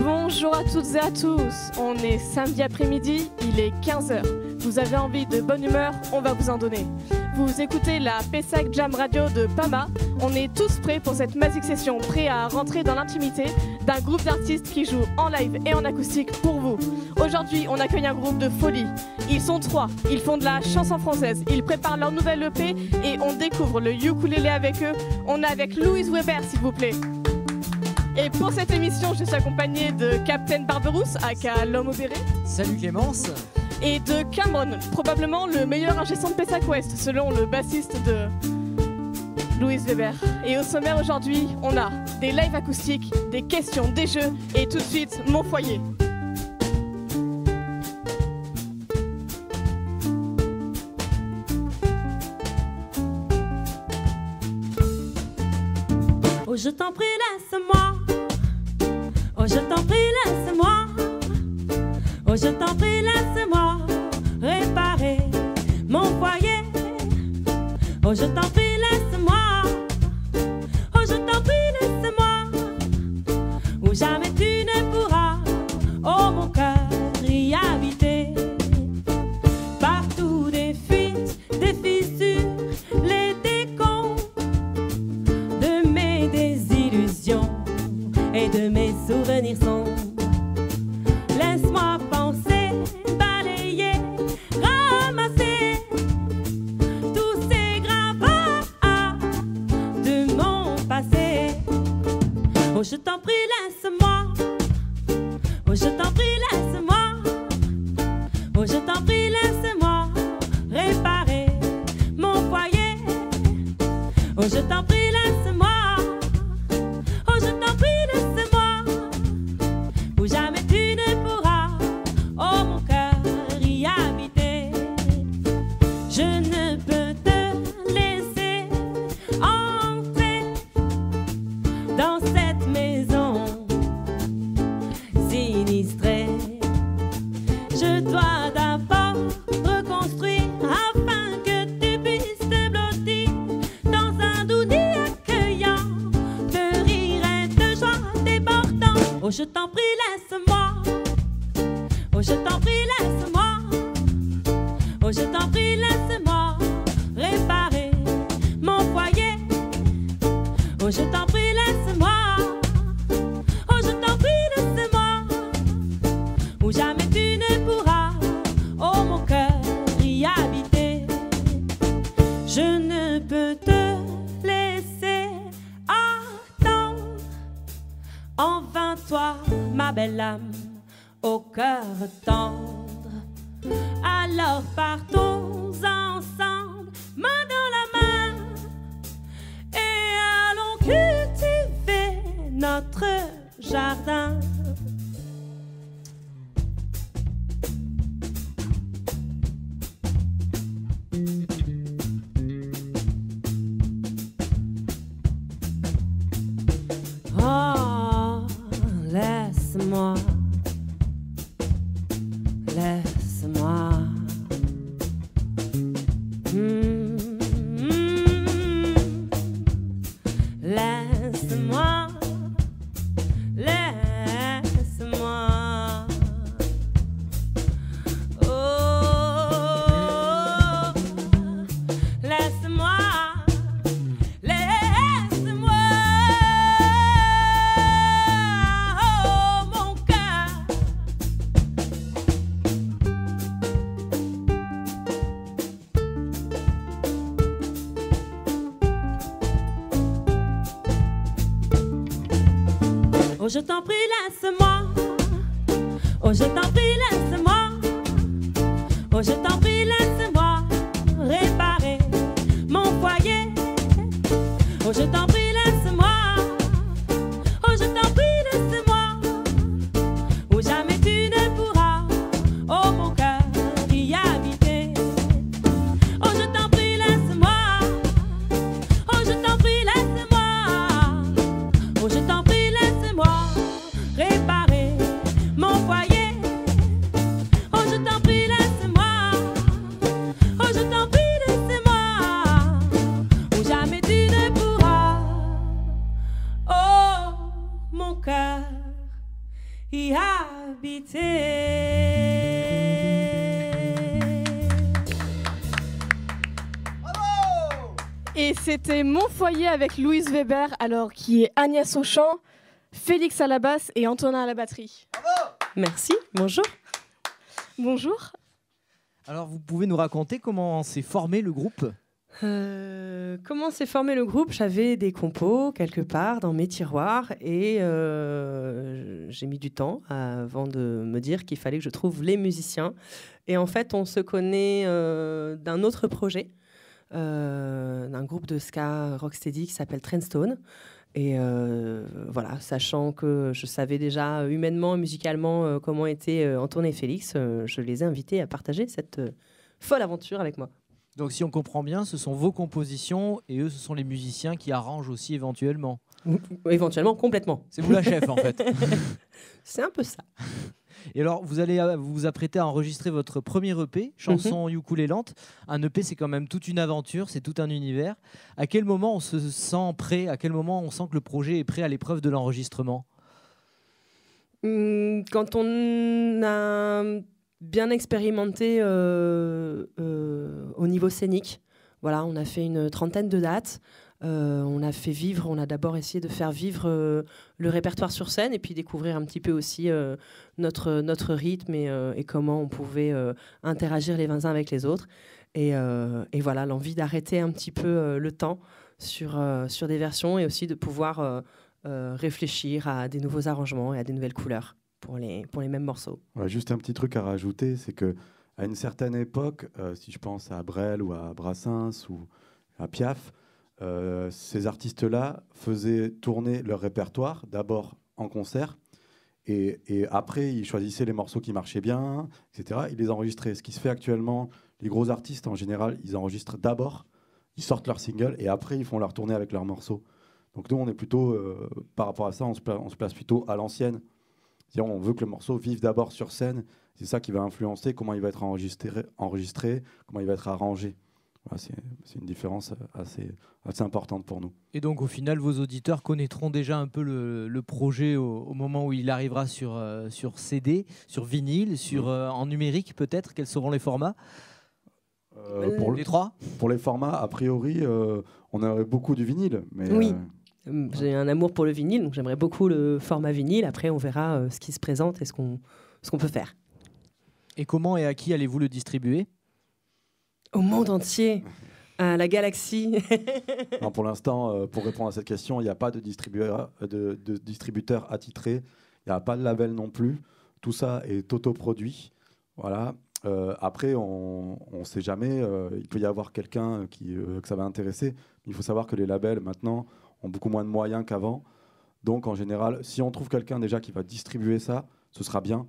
Bonjour à toutes et à tous, on est samedi après-midi, il est 15h. Vous avez envie de bonne humeur, on va vous en donner. Vous écoutez la Pessac Jam Radio de Pama. On est tous prêts pour cette magique session, prêts à rentrer dans l'intimité d'un groupe d'artistes qui joue en live et en acoustique pour vous. Aujourd'hui, on accueille un groupe de folie. Ils sont 3, ils font de la chanson française, ils préparent leur nouvelle EP et on découvre le ukulélé avec eux. On est avec Louise Weber, s'il vous plaît. Et pour cette émission, je suis accompagnée de Captain Barberousse, aka l'homme au béret. Salut Clémence. Et de Cameron, probablement le meilleur ingé son de Pessac Ouest, selon le bassiste de Louise Weber. Et au sommaire aujourd'hui, on a des lives acoustiques, des questions, des jeux, et tout de suite, mon foyer. Oh, je t'en prie, laisse-moi. Oh, je t'en prie, laisse-moi. Oh, je t'en prie, laisse-moi réparer mon foyer. Oh, je t'en prie, laisse-moi. Oh, je t'en prie, laisse-moi. Où jamais tu ne pourras, oh mon cœur, y habiter. Partout des fuites, des fissures, les décombres de mes désillusions et de mes souvenirs sombres. Laisse-moi penser, balayer, ramasser tous ces gravats de mon passé. Oh, je t'en prie, laisse-moi. Oh, je t'en prie, laisse-moi. Oh, je t'en prie, laisse-moi réparer mon foyer. Oh, je t'en prie, laisse-moi. Oh, je t'en prie, laisse-moi. Où jamais tu ne pourras, oh mon cœur, y habiter. Je ne peux te laisser entrer dans cette maison sinistrée. Je dois d'abord reconstruire afin que tu puisses te blottir dans un doux lit accueillant, de rire et de joie débordant. Oh, je t'en prie, laisse-moi. Oh, je t'en prie, laisse-moi. Oh, je t'en prie, laisse-moi réparer mon foyer. Oh, je t'en prie, laisse-moi. Oh, je t'en prie, laisse-moi. Où jamais tu ne pourras, oh mon cœur, y habiter. Je ne peux te laisser attendre en vain, toi, ma belle âme, au cœur tendre. Alors partons ensemble, main dans la main, et allons cultiver notre jardin. Oh, laisse-moi, laisse-moi. Laisse-moi, laisse-moi. Oh, laisse-moi, laisse-moi. Oh, mon cœur. Oh, je t'en prie, laisse-moi. Oh, je t'en prie, laisse-moi. Oh, je t'en prie, laisse-moi réparer mon foyer. Oh, je t'en prie, laisse-moi. Oh, je t'en prie, laisse-moi. Où jamais tu ne pourras, oh mon cœur, y habiter. Oh, je t'en prie, laisse-moi. Oh, je t'en prie, laisse-moi. Oh, je t'en prie, laisse-moi réparer mon foyer. Oh, je t'en prie, laisse-moi. Oh, je t'en prie, laisse-moi. Où jamais tu ne pourras, Et c'était Mon foyer avec Louise Weber, alors qui est Agnès au chant, Félix à la basse et Antonin à la batterie. Merci, bonjour. Bonjour. Alors vous pouvez nous raconter comment s'est formé le groupe ? Comment s'est formé le groupe ? J'avais des compos quelque part dans mes tiroirs et j'ai mis du temps avant de me dire qu'il fallait que je trouve les musiciens. Et en fait, on se connaît d'un autre projet, d'un groupe de ska rocksteady qui s'appelle Trendstone. Et voilà, sachant que je savais déjà humainement et musicalement comment étaient Antoine et Félix, je les ai invités à partager cette folle aventure avec moi. Donc si on comprend bien, ce sont vos compositions et eux, ce sont les musiciens qui arrangent aussi éventuellement. Éventuellement, complètement. C'est vous la chef en fait. C'est un peu ça. Et alors, vous allez vous apprêter à enregistrer votre premier EP, Chanson Ukulélé Lente. Un EP, c'est quand même toute une aventure, c'est tout un univers. À quel moment on se sent prêt ? À quel moment on sent que le projet est prêt à l'épreuve de l'enregistrement ? Quand on a bien expérimenté au niveau scénique, voilà, on a fait une 30aine de dates. On a d'abord essayé de faire vivre le répertoire sur scène et puis découvrir un petit peu aussi notre rythme et comment on pouvait interagir les uns avec les autres. Et voilà, l'envie d'arrêter un petit peu le temps sur des versions et aussi de pouvoir réfléchir à des nouveaux arrangements et à des nouvelles couleurs pour les mêmes morceaux. Ouais, juste un petit truc à rajouter, c'est qu'à une certaine époque, si je pense à Brel ou à Brassens ou à Piaf, ces artistes-là faisaient tourner leur répertoire d'abord en concert et après ils choisissaient les morceaux qui marchaient bien, etc. Ils les enregistraient. Ce qui se fait actuellement, les gros artistes en général, ils enregistrent d'abord, ils sortent leur single et après ils font leur tournée avec leurs morceaux. Donc nous on est plutôt, par rapport à ça, on se place plutôt à l'ancienne. C'est-à-dire on veut que le morceau vive d'abord sur scène. C'est ça qui va influencer comment il va être enregistré, comment il va être arrangé. Voilà, c'est une différence assez importante pour nous. Et donc au final, vos auditeurs connaîtront déjà un peu le projet au moment où il arrivera sur CD, sur vinyle, en numérique peut-être. Quels seront les formats ? Pour les trois ? Pour les formats, a priori, on aurait beaucoup du vinyle. Mais, oui, j'ai un amour pour le vinyle, donc j'aimerais beaucoup le format vinyle. Après, on verra ce qui se présente et ce qu'on peut faire. Et comment et à qui allez-vous le distribuer ? Au monde entier, à la galaxie. Non, pour l'instant, pour répondre à cette question, il n'y a pas de distributeur attitré, il n'y a pas de label non plus. Tout ça est autoproduit. Voilà. Après, on ne sait jamais. Il peut y avoir quelqu'un que ça va intéresser. Il faut savoir que les labels, maintenant, ont beaucoup moins de moyens qu'avant. Donc, en général, si on trouve quelqu'un déjà qui va distribuer ça, ce sera bien.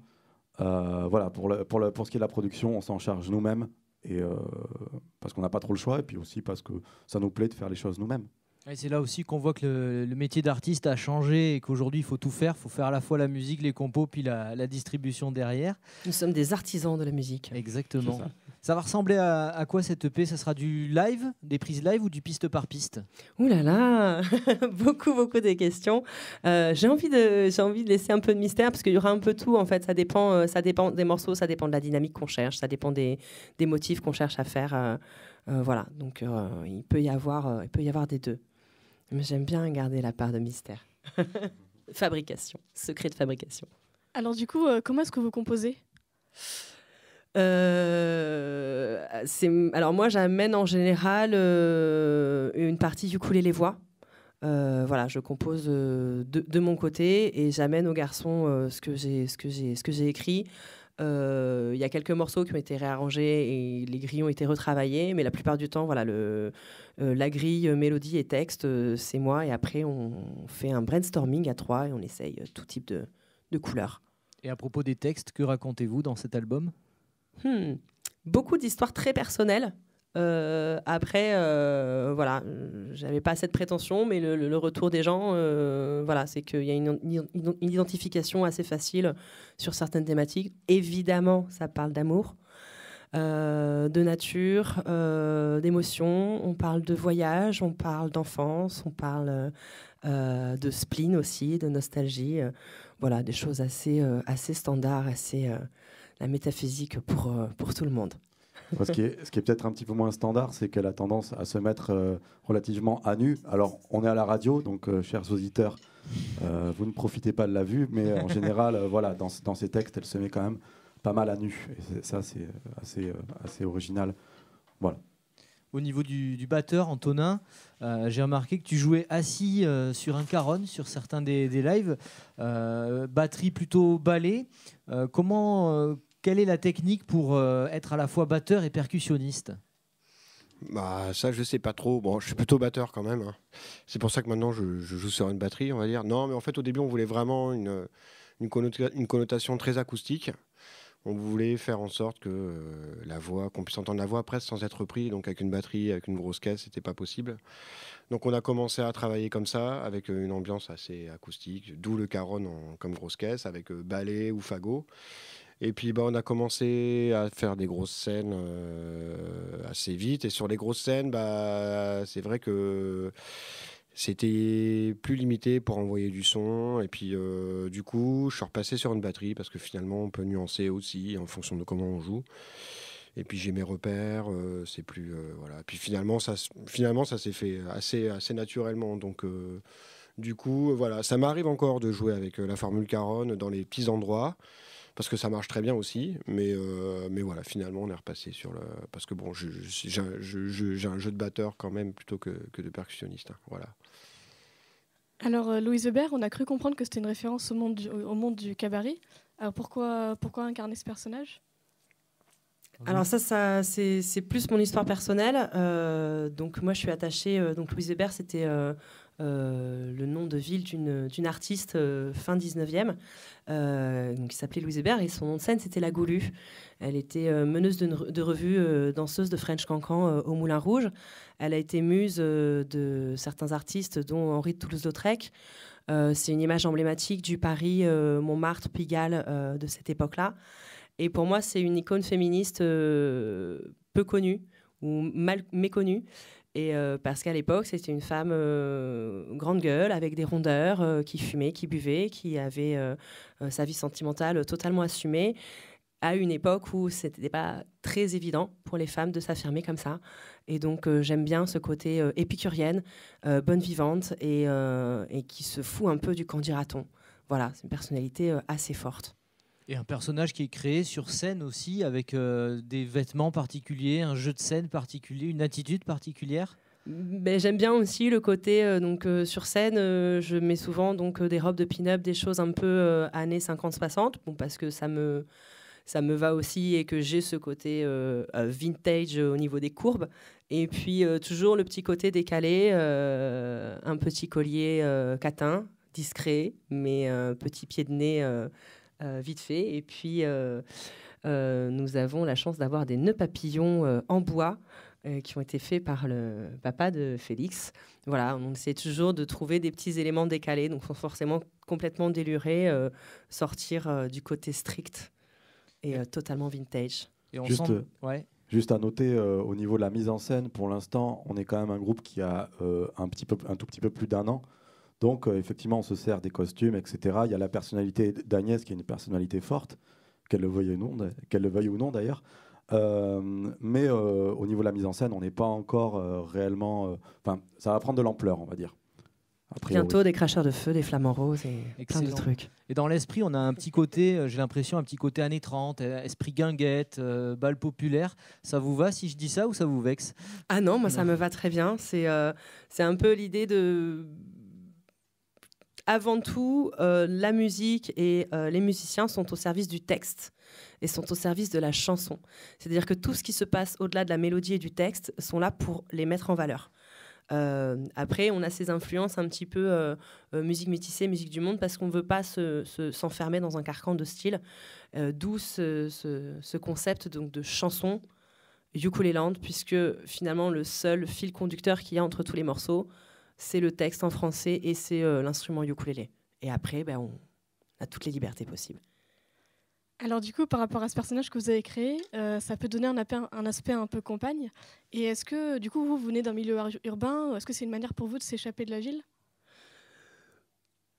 Voilà, pour ce qui est de la production, on s'en charge nous-mêmes. Et parce qu'on n'a pas trop le choix et puis aussi parce que ça nous plaît de faire les choses nous-mêmes. Et c'est là aussi qu'on voit que le métier d'artiste a changé et qu'aujourd'hui il faut tout faire. Il faut faire à la fois la musique, les compos, puis la distribution derrière. Nous sommes des artisans de la musique. Exactement. Ça va ressembler à quoi cette EP ? Ça sera du live, des prises live ou du piste par piste ? Ouh là là, beaucoup de questions. J'ai envie de laisser un peu de mystère parce qu'il y aura un peu tout en fait. Ça dépend des morceaux, ça dépend de la dynamique qu'on cherche, ça dépend des motifs qu'on cherche à faire. Voilà, donc il peut y avoir des deux. Mais j'aime bien garder la part de mystère. Fabrication, secret de fabrication. Alors du coup, comment est-ce que vous composez ? Alors moi, j'amène en général une partie ukulélé voix. Voilà, je compose de mon côté et j'amène aux garçons ce que j'ai écrit. Il y a quelques morceaux qui ont été réarrangés et les grilles ont été retravaillés, mais la plupart du temps, voilà, la grille mélodie et texte, c'est moi. Et après, on fait un brainstorming à trois et on essaye tout type de couleurs. Et à propos des textes, que racontez-vous dans cet album ? Beaucoup d'histoires très personnelles. Après, voilà, j'avais pas cette prétention, mais le retour des gens, voilà, c'est qu'il y a une identification assez facile sur certaines thématiques. Évidemment, ça parle d'amour, de nature, d'émotion. On parle de voyage, on parle d'enfance, on parle de spleen aussi, de nostalgie. Voilà, des choses assez standards, assez la métaphysique pour tout le monde. Ce qui est peut-être un petit peu moins standard, c'est qu'elle a tendance à se mettre relativement à nu. Alors, on est à la radio, donc chers auditeurs, vous ne profitez pas de la vue, mais en général, voilà, dans ses textes, elle se met quand même pas mal à nu. Et ça, c'est assez original. Voilà. Au niveau du batteur, Antonin, j'ai remarqué que tu jouais assis sur un caron sur certains des lives. Batterie plutôt ballet. Quelle est la technique pour être à la fois batteur et percussionniste ? Bah, ça, je sais pas trop. Bon, je suis plutôt batteur quand même. Hein. C'est pour ça que maintenant, je joue sur une batterie, on va dire. Non, mais en fait, au début, on voulait vraiment une connotation très acoustique. On voulait faire en sorte que la voix, qu'on puisse entendre la voix presque sans être pris. Donc, avec une batterie, avec une grosse caisse, c'était pas possible. Donc, on a commencé à travailler comme ça, avec une ambiance assez acoustique, d'où le caron comme grosse caisse, avec ballet ou fagot. Et puis on a commencé à faire des grosses scènes assez vite. Et sur les grosses scènes, c'est vrai que c'était plus limité pour envoyer du son. Et puis du coup, je suis repassé sur une batterie parce que finalement, on peut nuancer aussi en fonction de comment on joue. Et puis j'ai mes repères, c'est plus voilà. Puis finalement, ça s'est fait assez naturellement. Donc du coup, voilà, ça m'arrive encore de jouer avec la formule caron dans les petits endroits. Parce que ça marche très bien aussi, mais voilà, finalement, on est repassé sur le... Parce que bon, j'ai un jeu de batteur quand même plutôt que de percussionniste. Hein, voilà. Alors, Louise Hébert, on a cru comprendre que c'était une référence au monde du cabaret. Alors, pourquoi incarner ce personnage ? Alors ça c'est plus mon histoire personnelle. Donc moi, je suis attachée... donc Louise Hébert, c'était... le nom de ville d'une artiste fin 19e qui s'appelait Louise Hébert, et son nom de scène c'était La Goulue. Elle était meneuse de revue, danseuse de French Cancan au Moulin Rouge. Elle a été muse de certains artistes dont Henri de Toulouse-Lautrec. C'est une image emblématique du Paris Montmartre Pigalle de cette époque-là, et pour moi c'est une icône féministe peu connue ou mal méconnue. Et parce qu'à l'époque, c'était une femme grande gueule, avec des rondeurs, qui fumait, qui buvait, qui avait sa vie sentimentale totalement assumée, à une époque où ce n'était pas très évident pour les femmes de s'affirmer comme ça. Et donc, j'aime bien ce côté épicurienne, bonne vivante, et qui se fout un peu du qu'en dira-t-on. Voilà, c'est une personnalité assez forte. Et un personnage qui est créé sur scène aussi, avec des vêtements particuliers, un jeu de scène particulier, une attitude particulière. J'aime bien aussi le côté sur scène, je mets souvent des robes de pin-up, des choses un peu années 50-60, parce que ça me va aussi, et que j'ai ce côté vintage au niveau des courbes. Et puis toujours le petit côté décalé, un petit collier catin, discret, mais petit pied de nez vite fait. Et puis nous avons la chance d'avoir des nœuds papillons en bois qui ont été faits par le papa de Félix. Voilà, on essaie toujours de trouver des petits éléments décalés, donc sans forcément complètement délurer, sortir du côté strict et totalement vintage. Et on Juste à noter, au niveau de la mise en scène, pour l'instant, on est quand même un groupe qui a un tout petit peu plus d'1 an. Donc, effectivement, on se sert des costumes, etc. Il y a la personnalité d'Agnès, qui est une personnalité forte, qu'elle le veuille ou non d'ailleurs. Mais au niveau de la mise en scène, on n'est pas encore réellement... ça va prendre de l'ampleur, on va dire. Bientôt, des cracheurs de feu, des flamants roses et Excellent. plein de trucs. Et dans l'esprit, on a un petit côté, j'ai l'impression, un petit côté années 30, esprit guinguette, bal populaire. Ça vous va si je dis ça, ou ça vous vexe ? Ah non, moi ça me va très bien. C'est un peu l'idée de... Avant tout, la musique et les musiciens sont au service du texte et sont au service de la chanson. C'est-à-dire que tout ce qui se passe au-delà de la mélodie et du texte sont là pour les mettre en valeur. Après, on a ces influences un petit peu musique métissée, musique du monde, parce qu'on ne veut pas s'enfermer dans un carcan de style. D'où ce concept donc, de chanson Ukulele, puisque finalement le seul fil conducteur qu'il y a entre tous les morceaux, c'est le texte en français et c'est l'instrument ukulélé. Et après, on a toutes les libertés possibles. Alors du coup, par rapport à ce personnage que vous avez créé, ça peut donner un aspect un peu compagne. Et est-ce que du coup, vous venez d'un milieu urbain, ou est-ce que c'est une manière pour vous de s'échapper de la ville ?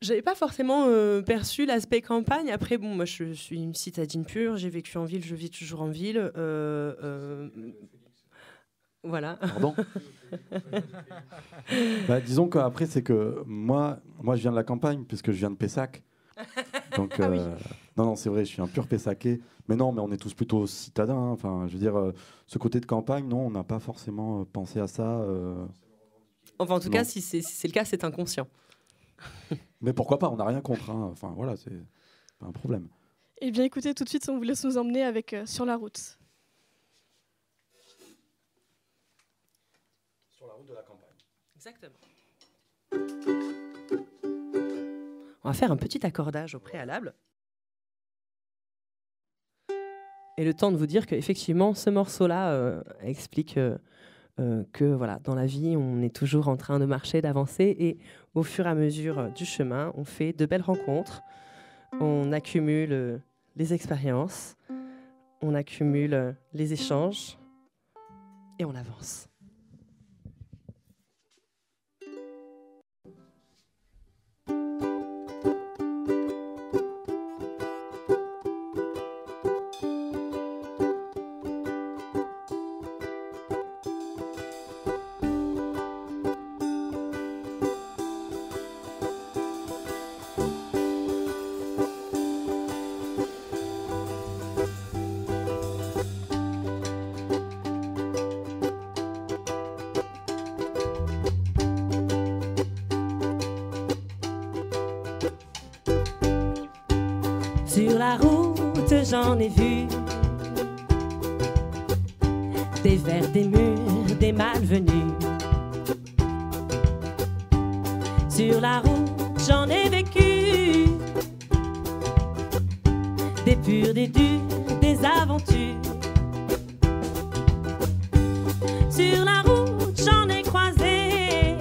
J'avais pas forcément perçu l'aspect campagne. Après, bon, moi, je suis une citadine pure. J'ai vécu en ville, je vis toujours en ville. Voilà. Pardon. Disons qu'après, c'est que moi, je viens de la campagne, puisque je viens de Pessac. Donc, oui. non, c'est vrai, je suis un pur Pessaquais. Mais non, mais on est tous plutôt citadins. Hein. Enfin, je veux dire, ce côté de campagne, non, on n'a pas forcément pensé à ça. Enfin, en tout cas, si c'est le cas, c'est inconscient. Mais pourquoi pas, on n'a rien contre. Hein. Enfin, voilà, c'est pas un problème. Eh bien, écoutez, tout de suite, on vous laisse nous emmener avec Sur la route. Sur la route de la campagne. Exactement. On va faire un petit accordage au préalable. Et le temps de vous dire qu'effectivement, ce morceau-là explique que voilà, dans la vie, on est toujours en train de marcher, d'avancer. Et au fur et à mesure du chemin, on fait de belles rencontres. On accumule les expériences. On accumule les échanges. Et on avance. Sur la route, j'en ai vu des vers, des murs, des malvenus. Sur la route, j'en ai vécu des purs, des durs, des aventures. Sur la route, j'en ai croisé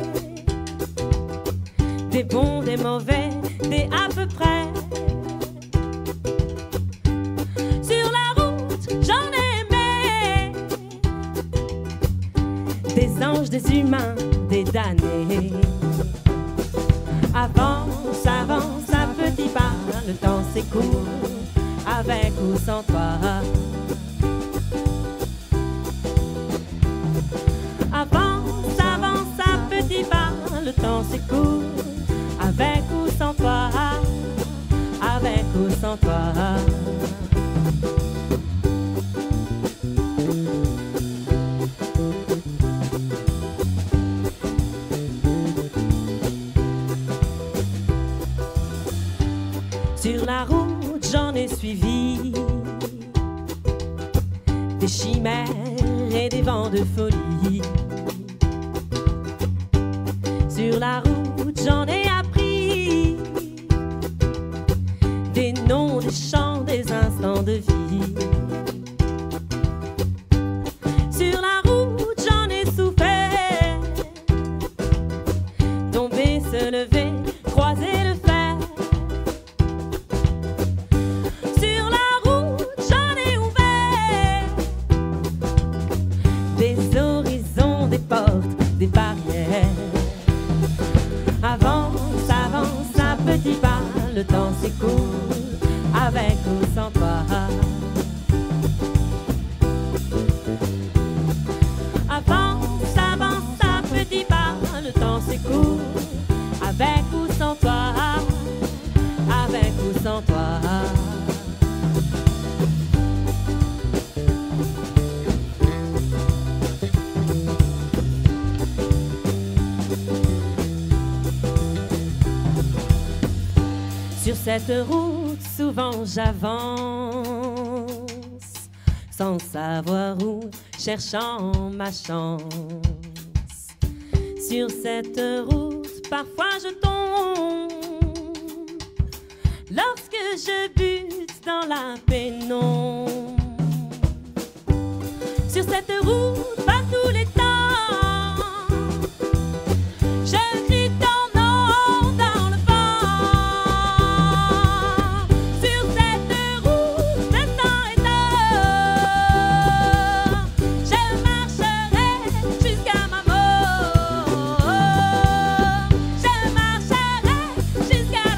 des bons, des mauvais, des à peu près. Des anges, des humains, des damnés. Avance, avance à petits pas, le temps s'écoule, avec ou sans toi. Avance, avance à petits pas, le temps s'écoule, avec ou sans toi, avec ou sans toi. Sur la route, j'en ai suivi des chimères et des vents de folie. Sur la route, j'en ai appris des noms, des chants, des instants de vie. Sur la route, j'en ai souffert, tomber, se lever, croiser le fer. Des barrières. Avance, avance à petits pas, le temps s'écoule, avec ou sans toi. Avance, avance à petits pas, le temps s'écoule, avec ou sans toi, avec ou sans toi. Sur cette route, souvent j'avance, sans savoir où, cherchant ma chance. Sur cette route, parfois je tombe, lorsque je bute dans la pénombre. Sur cette route, pas tous les temps, je crie ton nom dans le vent. Sur cette route de sang et d'or, je marcherai jusqu'à ma mort. Je marcherai jusqu'à la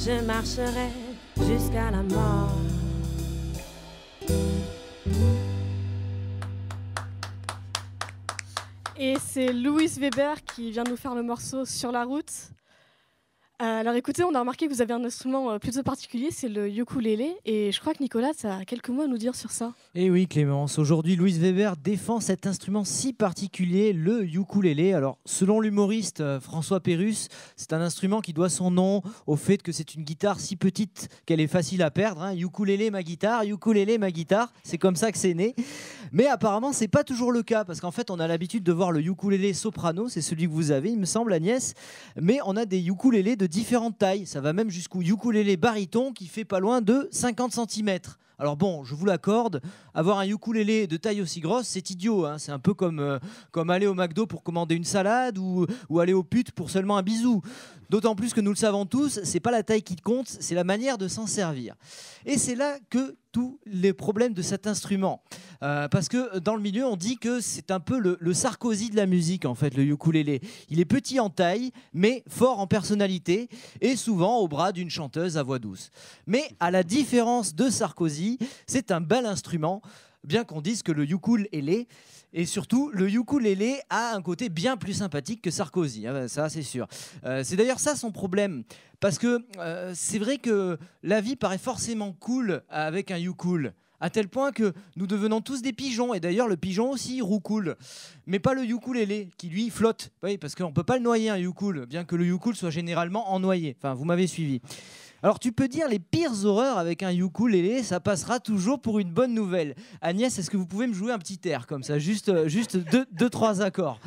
je marcherai jusqu'à la mort. Et c'est Louise Weber qui vient nous faire le morceau Sur la route. Alors écoutez, on a remarqué que vous avez un instrument plutôt particulier, c'est le ukulélé. Et je crois que Nicolas, tu as quelques mots à nous dire sur ça. Et oui Clémence, aujourd'hui Louise Weber défend cet instrument si particulier, le ukulélé. Alors selon l'humoriste François Pérusse, c'est un instrument qui doit son nom au fait que c'est une guitare si petite qu'elle est facile à perdre. Hein. Ukulélé ma guitare, c'est comme ça que c'est né. Mais apparemment c'est pas toujours le cas, parce qu'en fait on a l'habitude de voir le ukulélé soprano, c'est celui que vous avez il me semble Agnès, mais on a des ukulélés de différentes tailles, ça va même jusqu'au ukulélé baryton qui fait pas loin de 50 cm. Alors bon, je vous l'accorde, avoir un ukulélé de taille aussi grosse, c'est idiot. Hein. C'est un peu comme aller au McDo pour commander une salade ou aller au pute pour seulement un bisou. D'autant plus que nous le savons tous, c'est pas la taille qui compte, c'est la manière de s'en servir. Et c'est là que tous les problèmes de cet instrument. Parce que dans le milieu, on dit que c'est un peu le Sarkozy de la musique, en fait, le ukulélé. Il est petit en taille, mais fort en personnalité, et souvent au bras d'une chanteuse à voix douce. Mais à la différence de Sarkozy, c'est un bel instrument, bien qu'on dise que le ukulélé, et surtout, le ukulélé a un côté bien plus sympathique que Sarkozy, hein, ça c'est sûr. C'est d'ailleurs ça son problème, parce que c'est vrai que la vie paraît forcément cool avec un ukulélé, à tel point que nous devenons tous des pigeons, et d'ailleurs le pigeon aussi roucoule, mais pas le ukulélé, qui lui flotte, oui, parce qu'on ne peut pas le noyer un ukulélé, bien que le ukulélé soit généralement ennoyé, enfin vous m'avez suivi. Alors tu peux dire les pires horreurs avec un ukulélé, ça passera toujours pour une bonne nouvelle. Agnès, est-ce que vous pouvez me jouer un petit air comme ça, juste deux, trois accords?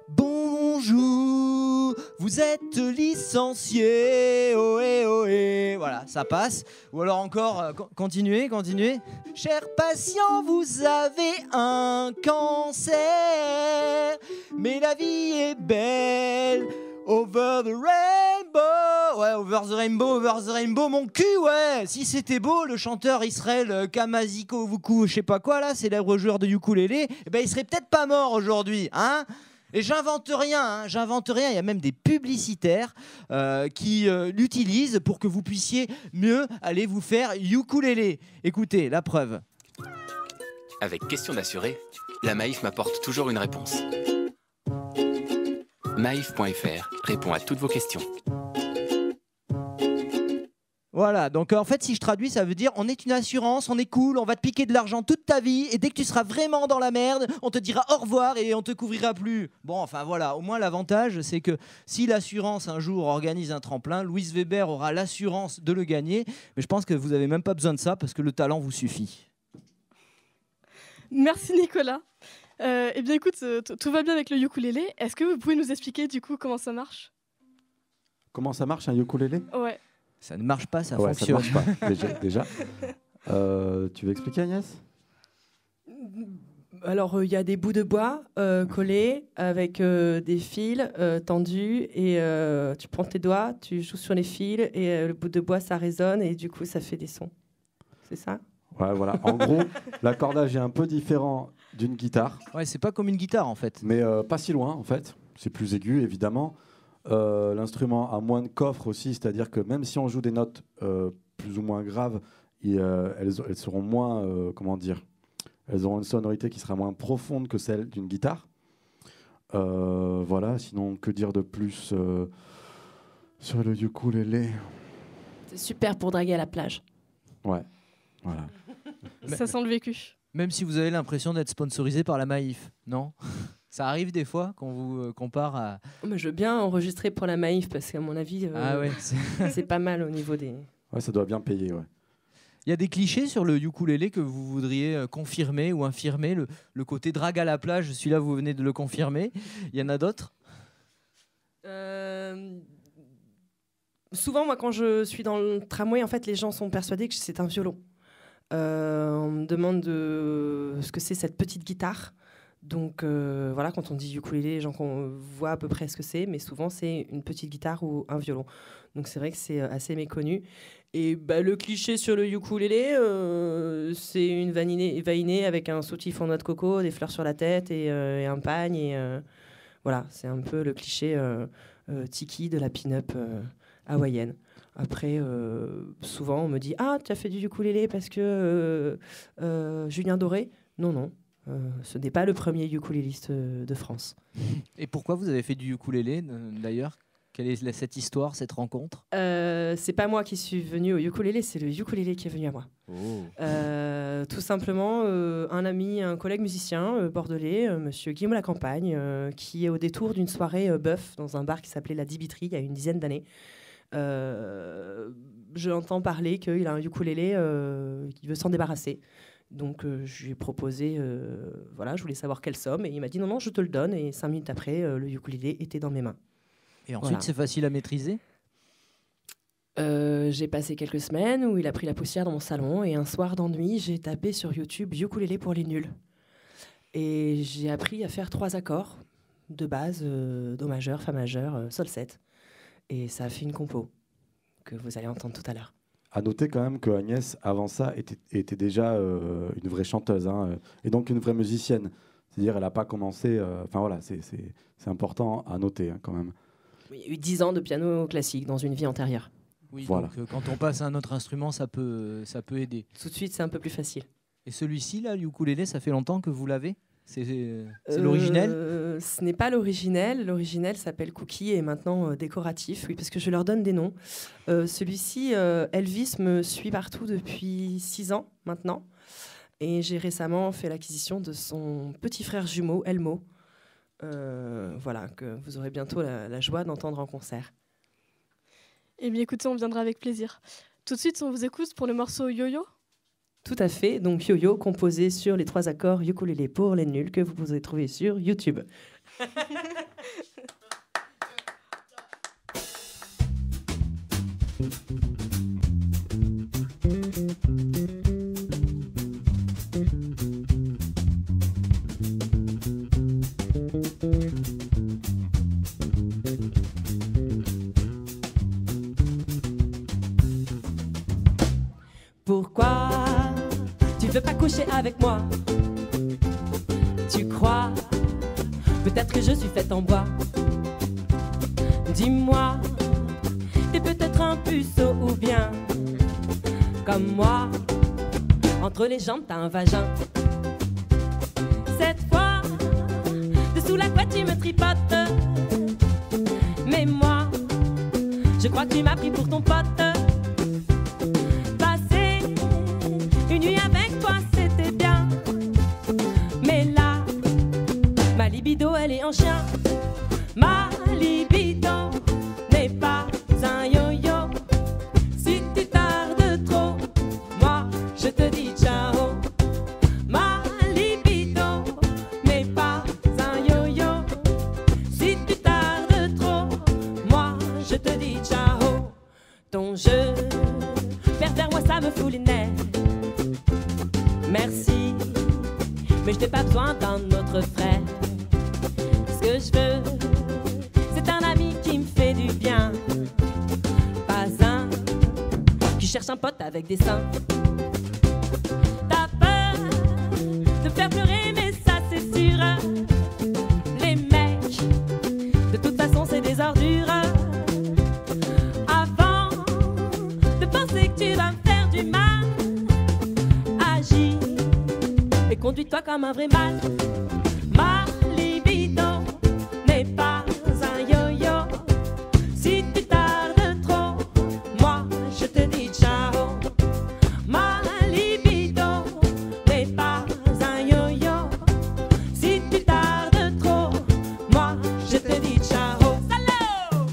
Bonjour, vous êtes licencié, ohé ohé, voilà, ça passe. Ou alors encore, continuez. Cher patient, vous avez un cancer, mais la vie est belle. Over the rainbow, ouais, over the rainbow, mon cul, ouais. Si c'était beau, le chanteur Israël Kamaziko Vuku, je sais pas quoi là, célèbre joueur de ukulélé, eh ben il serait peut-être pas mort aujourd'hui, hein. Et j'invente rien, il y a même des publicitaires qui l'utilisent pour que vous puissiez mieux aller vous faire ukulélé. Écoutez, la preuve. Avec Question d'assuré, la Maïf m'apporte toujours une réponse. Maïf.fr répond à toutes vos questions. Voilà, donc en fait si je traduis ça veut dire on est une assurance, on est cool, on va te piquer de l'argent toute ta vie et dès que tu seras vraiment dans la merde, on te dira au revoir et on te couvrira plus. Bon, enfin voilà, au moins l'avantage c'est que si l'assurance un jour organise un tremplin, Louise Weber aura l'assurance de le gagner, mais je pense que vous n'avez même pas besoin de ça parce que le talent vous suffit. Merci Nicolas. Eh bien écoute, tout va bien avec le ukulélé. Est-ce que vous pouvez nous expliquer du coup comment ça marche? Comment ça marche un ukulélé? Ouais. Ça ne marche pas, ça ouais, fonctionne. Ça ne marche pas, déjà. Tu veux expliquer Agnès? Alors il y a des bouts de bois collés avec des fils tendus et tu prends tes doigts, tu joues sur les fils et le bout de bois ça résonne et du coup ça fait des sons. C'est ça? Ouais, voilà. En gros, l'accordage est un peu différent d'une guitare. Ouais, c'est pas comme une guitare en fait. Mais pas si loin en fait. C'est plus aigu évidemment. L'instrument a moins de coffre aussi, c'est-à-dire que même si on joue des notes plus ou moins graves, elles seront moins, comment dire, elles auront une sonorité qui sera moins profonde que celle d'une guitare. Voilà. Sinon, que dire de plus sur le ukulélé? C'est super pour draguer à la plage. Ouais. Voilà. Ça sent le vécu. Même si vous avez l'impression d'être sponsorisé par la Maïf, non? Ça arrive des fois qu'on vous compare à... Oh, mais je veux bien enregistrer pour la Maïf parce qu'à mon avis, ah ouais, c'est pas mal au niveau des... Ouais, ça doit bien payer, ouais. Il y a des clichés sur le ukulélé que vous voudriez confirmer ou infirmer, le côté drague à la plage, celui-là vous venez de le confirmer. Il y en a d'autres? Souvent, moi, quand je suis dans le tramway, en fait, les gens sont persuadés que c'est un violon. On me demande ce que c'est cette petite guitare. Donc voilà, quand on dit ukulélé, les gens voient à peu près ce que c'est, mais souvent c'est une petite guitare ou un violon. Donc c'est vrai que c'est assez méconnu. Et le cliché sur le ukulélé, c'est une vainée avec un soutif en noix de coco, des fleurs sur la tête et un pagne. Et, voilà, c'est un peu le cliché tiki, de la pin-up hawaïenne. Après, souvent, on me dit « Ah, tu as fait du ukulélé parce que Julien Doré ?» Non. Ce n'est pas le premier ukuléliste de France. Et pourquoi vous avez fait du ukulélé, d'ailleurs ? Quelle est cette histoire, cette rencontre ? C'est pas moi qui suis venue au ukulélé, c'est le ukulélé qui est venu à moi. Tout simplement, un ami, un collègue musicien bordelais, monsieur Guillaume Lacampagne, qui est au détour d'une soirée bœuf dans un bar qui s'appelait La Dibiterie il y a une dizaine d'années. Je l'entends parler qu'il a un ukulélé, qu'il veut s'en débarrasser. Donc je lui ai proposé, je voulais savoir quelle somme, et il m'a dit non, je te le donne, et 5 minutes après, le ukulélé était dans mes mains. Et ensuite, c'est facile à maîtriser ? J'ai passé quelques semaines où il a pris la poussière dans mon salon, et un soir d'ennui, j'ai tapé sur YouTube ukulélé pour les nuls. Et j'ai appris à faire 3 accords de base, Do majeur, Fa majeur, Sol 7. Et ça a fait une compo que vous allez entendre tout à l'heure. À noter quand même que Agnès, avant ça, était déjà une vraie chanteuse, et donc une vraie musicienne. C'est-à-dire, elle n'a pas commencé... c'est important à noter quand même. Il y a eu 10 ans de piano classique dans une vie antérieure. Oui, voilà. Donc quand on passe à un autre instrument, ça peut aider. Tout de suite, c'est un peu plus facile. Et celui-ci, là, le ukulélé, ça fait longtemps que vous l'avez ? C'est l'originel ? Ce n'est pas l'originel. L'originel s'appelle Cookie et est maintenant décoratif. Oui, parce que je leur donne des noms. Celui-ci, Elvis me suit partout depuis 6 ans maintenant. Et j'ai récemment fait l'acquisition de son petit frère jumeau, Elmo. Que vous aurez bientôt la joie d'entendre en concert. Eh bien, écoutez, on viendra avec plaisir. Tout de suite, on vous écoute pour le morceau Yo-Yo. Tout à fait. Donc Yo-Yo, composé sur les 3 accords ukulélé pour les nuls que vous pouvez trouver sur YouTube. Pourquoi tu veux pas coucher avec moi? Tu crois peut-être que je suis faite en bois. Dis-moi, t'es peut-être un puceau ou bien comme moi, entre les jambes t'as un vagin. Cette fois, dessous la couette tu me tripotes. Mais moi, je crois que tu m'as pris pour ton pote. Passer une nuit avec toi c'était bien, mais là, ma libido elle est en chien. Ma libido n'est pas un yo-yo. Si tu tardes trop, moi je te dis ciao. Ma libido n'est pas un yo-yo. Si tu tardes trop, moi je te dis ciao. Ton jeu pervers, moi ça me fout les nerfs. Merci, mais je n'ai pas besoin d'un autre frère. Ce que je veux, c'est un ami qui me fait du bien, pas un qui cherche un pote avec des seins. T'as peur de faire pleurer, mais ça c'est sûr. Les mecs, de toute façon c'est des ordures. Avant de penser que tu vas me faire du mal, agis et conduis-toi comme un vrai mâle. Ma libido n'est pas un yo-yo. Si tu tardes trop, moi je te dis ciao. Ma libido n'est pas un yo-yo. Si tu tardes trop, moi je te dis ciao. Salaud!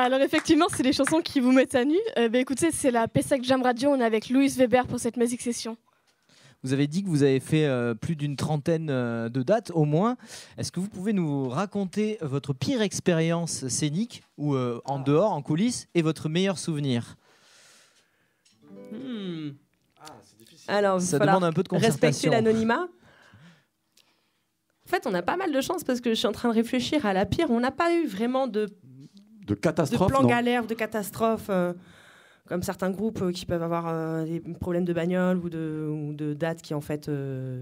Alors effectivement, c'est les chansons qui vous mettent à nu. Écoutez, c'est la Pessac Jam Radio, on est avec Louise Weber pour cette music session. Vous avez dit que vous avez fait plus d'une trentaine de dates au moins. Est-ce que vous pouvez nous raconter votre pire expérience scénique ou en dehors, en coulisses, et votre meilleur souvenir? Alors, ça demande un peu de concertation. Respecter l'anonymat. En fait, on a pas mal de chance parce que je suis en train de réfléchir à la pire. On n'a pas eu vraiment de catastrophe, de plan non. galère, de catastrophe, comme certains groupes qui peuvent avoir des problèmes de bagnole ou de dates qui en fait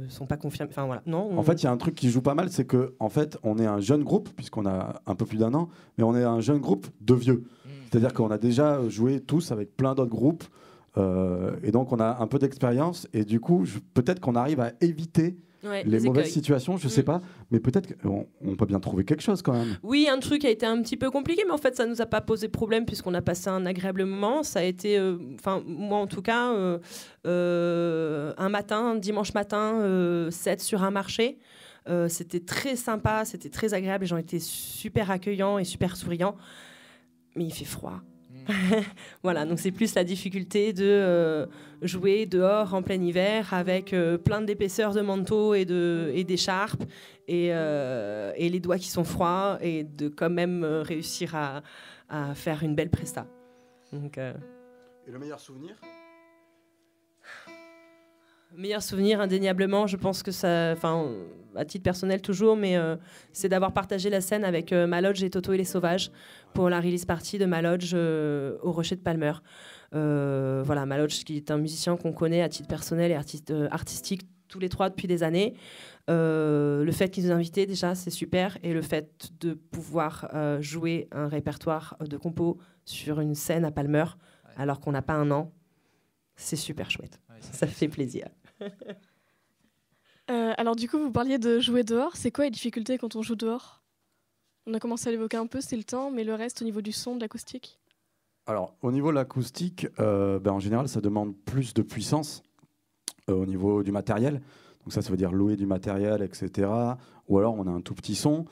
sont pas confirmées. Enfin voilà, non. En fait, il y a un truc qui joue pas mal, c'est que en fait, on est un jeune groupe puisqu'on a un peu plus d'un an, mais on est un jeune groupe de vieux. C'est-à-dire qu'on a déjà joué tous avec plein d'autres groupes et donc on a un peu d'expérience et du coup, peut-être qu'on arrive à éviter les mauvaises situations, je sais pas, mais peut-être qu'on peut bien trouver quelque chose quand même. Oui, un truc a été un petit peu compliqué, mais en fait, ça nous a pas posé problème puisqu'on a passé un agréable moment. Ça a été, moi en tout cas, un matin, un dimanche matin, 7 sur un marché. C'était très sympa, c'était très agréable. Les gens étaient super accueillants et super souriants, mais il fait froid. Voilà, donc c'est plus la difficulté de jouer dehors en plein hiver avec plein d'épaisseur de manteau et d'écharpe et les doigts qui sont froids et de quand même réussir à faire une belle presta. Donc, Et le meilleur souvenir ? Meilleur souvenir, indéniablement, je pense que ça, enfin, à titre personnel toujours, mais c'est d'avoir partagé la scène avec Malodge et Toto et les Sauvages pour la release party de Malodge au Rocher de Palmer. Voilà, Malodge qui est un musicien qu'on connaît à titre personnel et artistique tous les trois depuis des années. Le fait qu'ils nous aient invités, déjà, c'est super. Et le fait de pouvoir jouer un répertoire de compos sur une scène à Palmer, alors qu'on n'a pas un an, c'est super chouette. Ça fait plaisir. Alors du coup, vous parliez de jouer dehors. C'est quoi les difficultés quand on joue dehors ? On a commencé à l'évoquer un peu, c'est le temps, mais le reste au niveau du son, de l'acoustique ? Alors, au niveau de l'acoustique, en général, ça demande plus de puissance au niveau du matériel. Donc ça veut dire louer du matériel, etc. Ou alors, on a un tout petit son.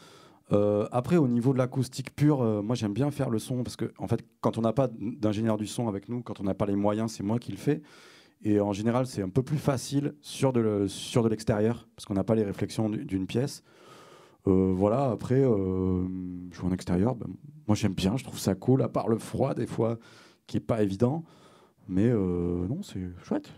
Après, au niveau de l'acoustique pure, moi, j'aime bien faire le son parce que, en fait, quand on n'a pas d'ingénieur du son avec nous, quand on n'a pas les moyens, c'est moi qui le fais. Et en général, c'est un peu plus facile sur de l'extérieur, parce qu'on n'a pas les réflexions d'une pièce. Voilà, après, jouer en extérieur, moi j'aime bien, je trouve ça cool, à part le froid, des fois, qui n'est pas évident. Mais non, c'est chouette,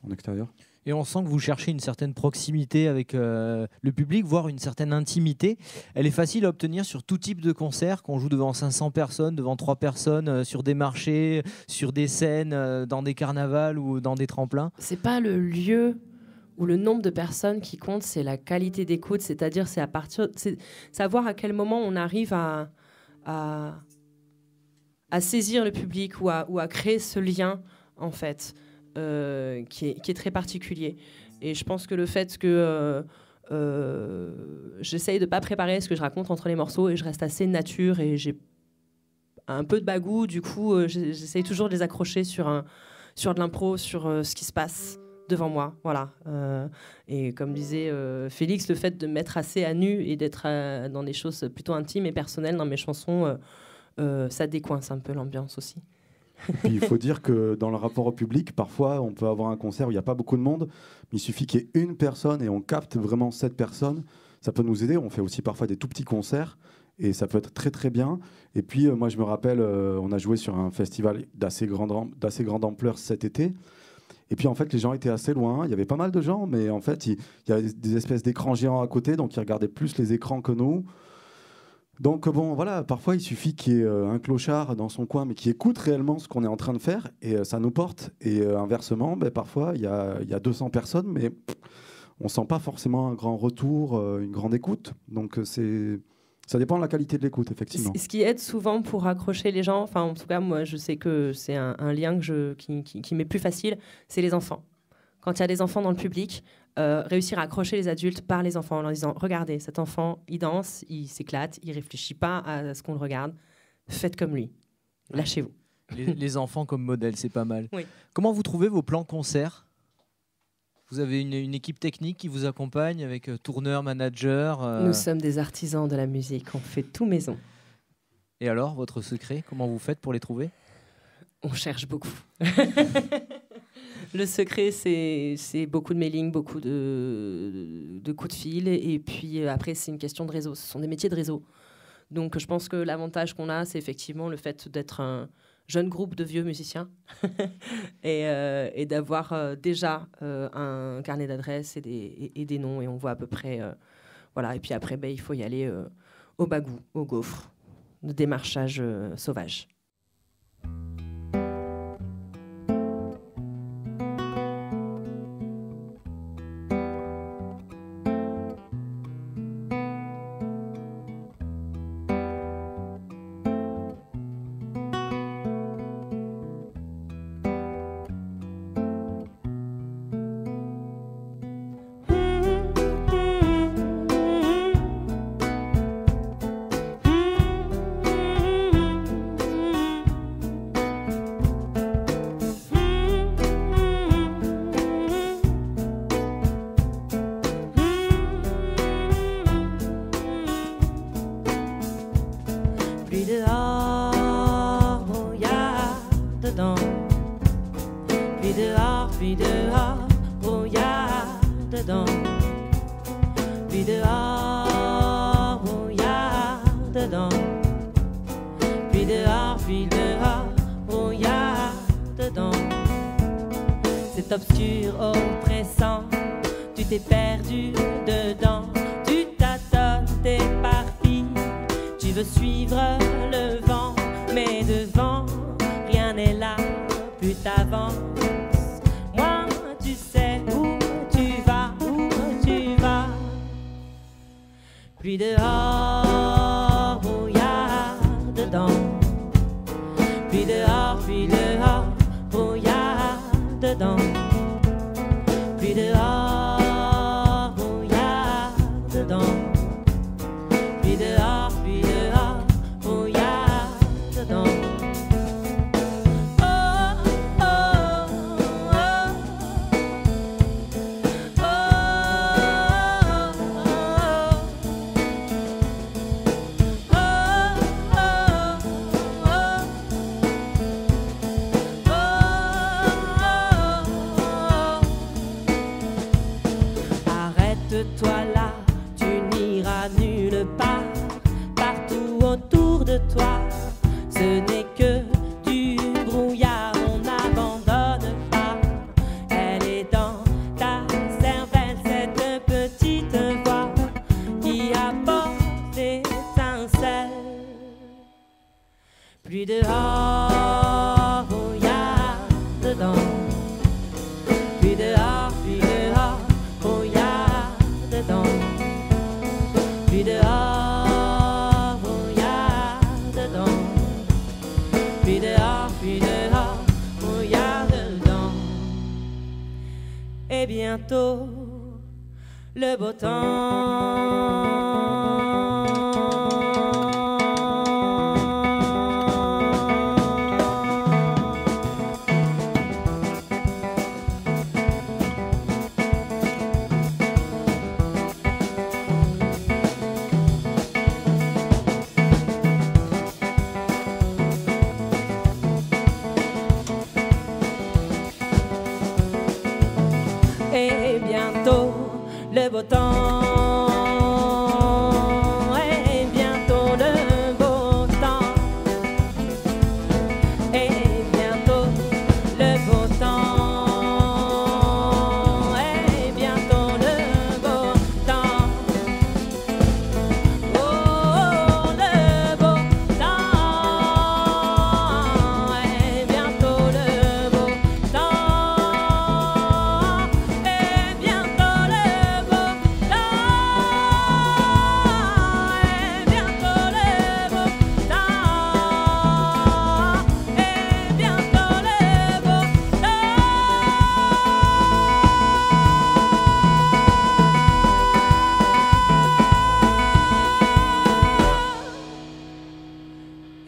en extérieur. Et on sent que vous cherchez une certaine proximité avec le public, voire une certaine intimité. Elle est facile à obtenir sur tout type de concert, qu'on joue devant 500 personnes, devant 3 personnes, sur des marchés, sur des scènes, dans des carnavals ou dans des tremplins. C'est pas le lieu ou le nombre de personnes qui compte, c'est la qualité d'écoute, c'est-à-dire c'est savoir à quel moment on arrive à saisir le public ou à créer ce lien, en fait. Qui est très particulier. Et je pense que le fait que j'essaye de ne pas préparer ce que je raconte entre les morceaux et je reste assez nature et j'ai un peu de bagou, du coup j'essaye toujours de les accrocher sur de l'impro, sur ce qui se passe devant moi. Voilà. Et comme disait Félix, le fait de me mettre assez à nu et d'être dans des choses plutôt intimes et personnelles dans mes chansons, ça décoince un peu l'ambiance aussi. Puis il faut dire que dans le rapport au public, parfois on peut avoir un concert où il n'y a pas beaucoup de monde, mais il suffit qu'il y ait une personne et on capte vraiment cette personne. Ça peut nous aider. On fait aussi parfois des tout petits concerts et ça peut être très très bien. Et puis moi je me rappelle, on a joué sur un festival d'assez grande ampleur cet été. Et puis en fait les gens étaient assez loin, il y avait pas mal de gens, mais en fait il y avait des espèces d'écrans géants à côté, donc ils regardaient plus les écrans que nous. Donc bon, voilà, parfois il suffit qu'il y ait un clochard dans son coin, mais qui écoute réellement ce qu'on est en train de faire, et ça nous porte. Et inversement, parfois il y a 200 personnes, mais on sent pas forcément un grand retour, une grande écoute. Donc ça dépend de la qualité de l'écoute, effectivement. Ce qui aide souvent pour accrocher les gens, enfin en tout cas moi je sais que c'est un lien qui m'est plus facile, c'est les enfants. Quand il y a des enfants dans le public, réussir à accrocher les adultes par les enfants en leur disant « Regardez, cet enfant, il danse, il s'éclate, il ne réfléchit pas à ce qu'on le regarde. Faites comme lui. Lâchez-vous. » Les enfants comme modèle, c'est pas mal. Oui. Comment vous trouvez vos plans concerts ? Vous avez une équipe technique qui vous accompagne avec tourneur, manager Nous sommes des artisans de la musique, on fait tout maison. Et alors, votre secret, comment vous faites pour les trouver? On cherche beaucoup. Le secret, c'est beaucoup de mailing, beaucoup de coups de fil. Et puis après, c'est une question de réseau. Ce sont des métiers de réseau. Donc je pense que l'avantage qu'on a, c'est effectivement le fait d'être un jeune groupe de vieux musiciens et d'avoir déjà un carnet d'adresses et des noms. Et on voit à peu près... voilà. Et puis après, il faut y aller au bagou, au gaufre, de démarchage sauvage. Obscur, oppressant, tu t'es perdu dedans, tu tâtonnes, t'es parti, tu veux suivre le vent, mais devant, rien n'est là, plus t'avances, moi tu sais où tu vas, plus dehors, brouillard dedans, plus dehors, brouillard dedans. Puis dehors, brouillard dedans. Puis dehors, brouillard dedans. Oh, oh, oh. Oh, Arrête-toi là, tu n'iras nulle part. Partout autour de toi, ce n'est que du brouillard. On n'abandonne pas. Elle est dans ta cervelle, cette petite voix qui apporte l'étincelle. Plus dehors, brouillard dedans. Plus dehors, brouillard dedans. Plus dehors, brouillard dedans. Plus dehors, brouillard dedans. Et bientôt, le beau temps. Et bientôt le beau temps. Et bientôt le beau temps. Et bientôt le beau temps. Et bientôt le beau temps. Oh, le beau temps. Et bientôt le beau temps.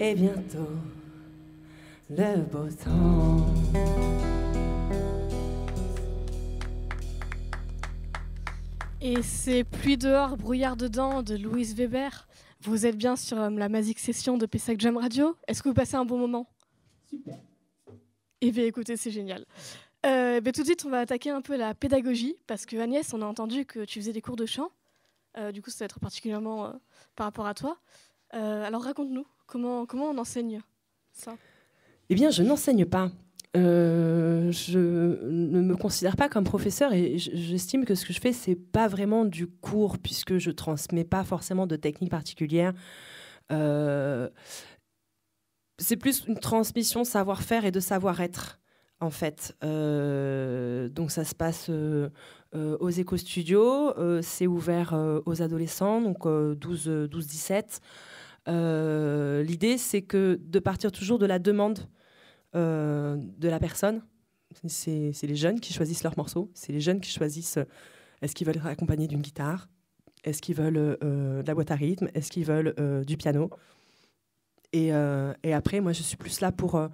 Et bientôt le beau temps. Et c'est Pluie dehors, brouillard dedans de Louise Weber. Vous êtes bien sur la Magic Session de Pessac Jam Radio. Est-ce que vous passez un bon moment? Super. Eh bien, écoutez, c'est génial. Tout de suite, on va attaquer un peu la pédagogie, parce que Agnès, on a entendu que tu faisais des cours de chant. Du coup, ça va être particulièrement par rapport à toi. Alors, raconte-nous, comment on enseigne ça? Eh bien, je n'enseigne pas. Je ne me considère pas comme professeur et j'estime que ce que je fais, c'est pas vraiment du cours, puisque je transmets pas forcément de techniques particulières. C'est plus une transmission de savoir-faire et de savoir-être, en fait. Donc ça se passe aux éco-studios, c'est ouvert aux adolescents, donc 12-17. L'idée, c'est que de partir toujours de la demande de la personne. C'est les jeunes qui choisissent leurs morceaux, c'est les jeunes qui choisissent est-ce qu'ils veulent être accompagnés d'une guitare, est-ce qu'ils veulent de la boîte à rythme, est-ce qu'ils veulent du piano. Et après, moi, je suis plus là pour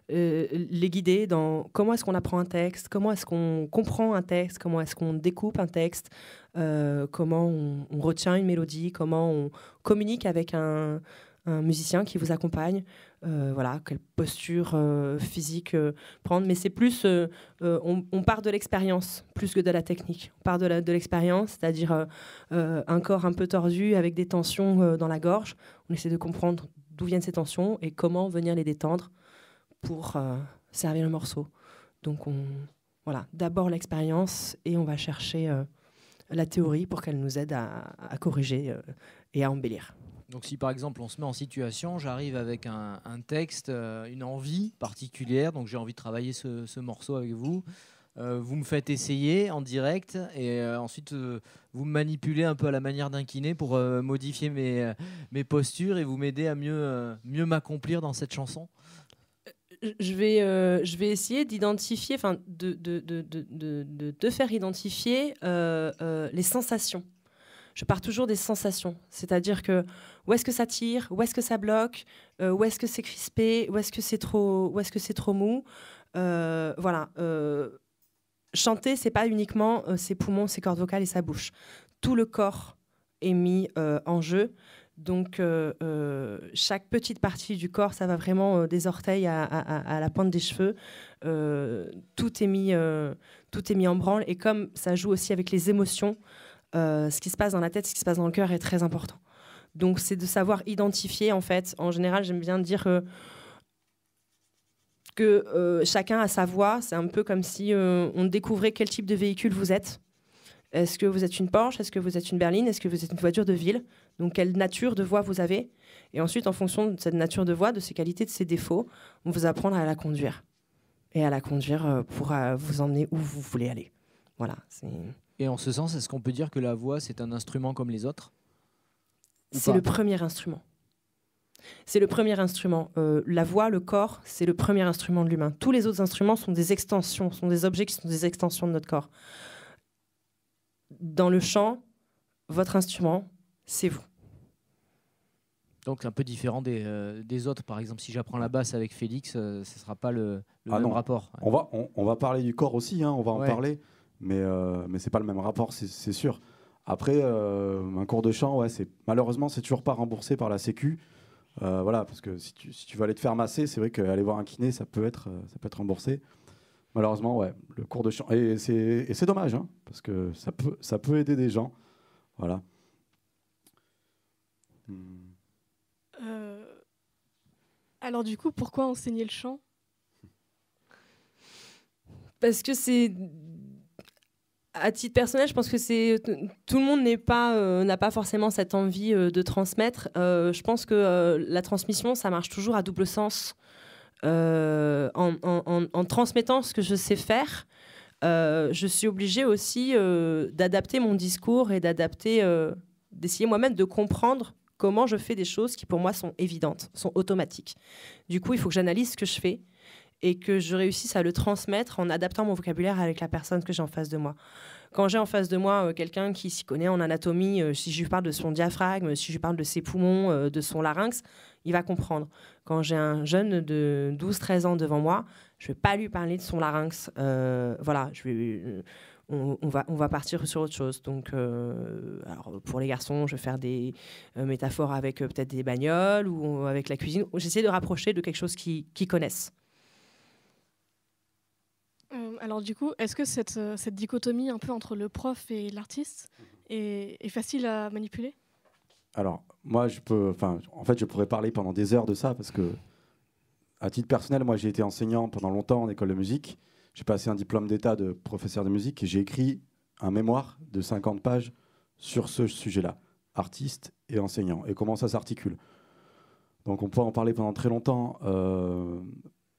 les guider dans comment est-ce qu'on apprend un texte, comment est-ce qu'on comprend un texte, comment est-ce qu'on découpe un texte, comment on retient une mélodie, comment on communique avec un musicien qui vous accompagne, voilà, quelle posture physique prendre. Mais c'est plus, on part de l'expérience plus que de la technique. On part de l'expérience, c'est-à-dire un corps un peu tordu avec des tensions dans la gorge. On essaie de comprendre d'où viennent ces tensions et comment venir les détendre pour servir le morceau. Donc voilà, d'abord l'expérience et on va chercher la théorie pour qu'elle nous aide à corriger et à embellir. Donc si par exemple on se met en situation, j'arrive avec un texte, une envie particulière, donc j'ai envie de travailler ce morceau avec vous, vous me faites essayer en direct et ensuite vous me manipulez un peu à la manière d'un kiné pour modifier mes postures et vous m'aider à mieux m'accomplir dans cette chanson. Je vais essayer d'identifier, enfin de te faire identifier les sensations. Je pars toujours des sensations, c'est-à-dire que où est-ce que ça tire, où est-ce que ça bloque, où est-ce que c'est crispé, où est-ce que c'est trop mou. Voilà. Chanter, c'est pas uniquement ses poumons, ses cordes vocales et sa bouche. Tout le corps est mis en jeu. Donc chaque petite partie du corps, ça va vraiment des orteils à la pointe des cheveux. Tout est mis en branle. Et comme ça joue aussi avec les émotions, ce qui se passe dans la tête, ce qui se passe dans le cœur est très important. Donc c'est de savoir identifier, en fait. En général, j'aime bien dire que chacun a sa voix. C'est un peu comme si on découvrait quel type de véhicule vous êtes. Est-ce que vous êtes une Porsche? Est-ce que vous êtes une berline? Est-ce que vous êtes une voiture de ville? Donc quelle nature de voix vous avez? Et ensuite, en fonction de cette nature de voix, de ses qualités, de ses défauts, on vous apprendre à la conduire. Et à la conduire pour vous emmener où vous voulez aller. Voilà. Et en ce sens, est-ce qu'on peut dire que la voix, c'est un instrument comme les autres? C'est le premier instrument. C'est le premier instrument. La voix, le corps, c'est le premier instrument de l'humain. Tous les autres instruments sont des extensions, sont des objets qui sont des extensions de notre corps. Dans le chant, votre instrument, c'est vous. Donc un peu différent des autres. Par exemple, si j'apprends la basse avec Félix, ce ne sera pas le même rapport. On va parler du corps aussi, hein, on va en parler, mais ce n'est pas le même rapport, c'est sûr. Après, un cours de chant, malheureusement, c'est toujours pas remboursé par la Sécu. Voilà, parce que si tu veux aller te faire masser, c'est vrai qu'aller voir un kiné, ça peut être remboursé. Malheureusement, le cours de chant. Et c'est dommage, hein, parce que ça peut aider des gens. Voilà. Alors du coup, pourquoi enseigner le chant? Parce que c'est... À titre personnel, je pense que tout le monde n'a pas forcément cette envie de transmettre. Je pense que la transmission, ça marche toujours à double sens. En transmettant ce que je sais faire, je suis obligée aussi d'adapter mon discours et d'essayer moi-même de comprendre comment je fais des choses qui pour moi sont évidentes, sont automatiques. Du coup, il faut que j'analyse ce que je fais et que je réussisse à le transmettre en adaptant mon vocabulaire avec la personne que j'ai en face de moi. Quand j'ai en face de moi quelqu'un qui s'y connaît en anatomie, si je lui parle de son diaphragme, si je lui parle de ses poumons, de son larynx, il va comprendre. Quand j'ai un jeune de 12-13 ans devant moi, je ne vais pas lui parler de son larynx. Voilà, on va partir sur autre chose. Donc, alors pour les garçons, je vais faire des métaphores avec peut-être des bagnoles ou avec la cuisine. J'essaie de rapprocher de quelque chose qu'ils connaissent. Alors du coup, est-ce que cette dichotomie un peu entre le prof et l'artiste est facile à manipuler ? Alors, moi, je pourrais parler pendant des heures de ça parce que, à titre personnel, moi, j'ai été enseignant pendant longtemps en école de musique. J'ai passé un diplôme d'état de professeur de musique et j'ai écrit un mémoire de 50 pages sur ce sujet-là, artiste et enseignant, et comment ça s'articule. Donc, on peut en parler pendant très longtemps.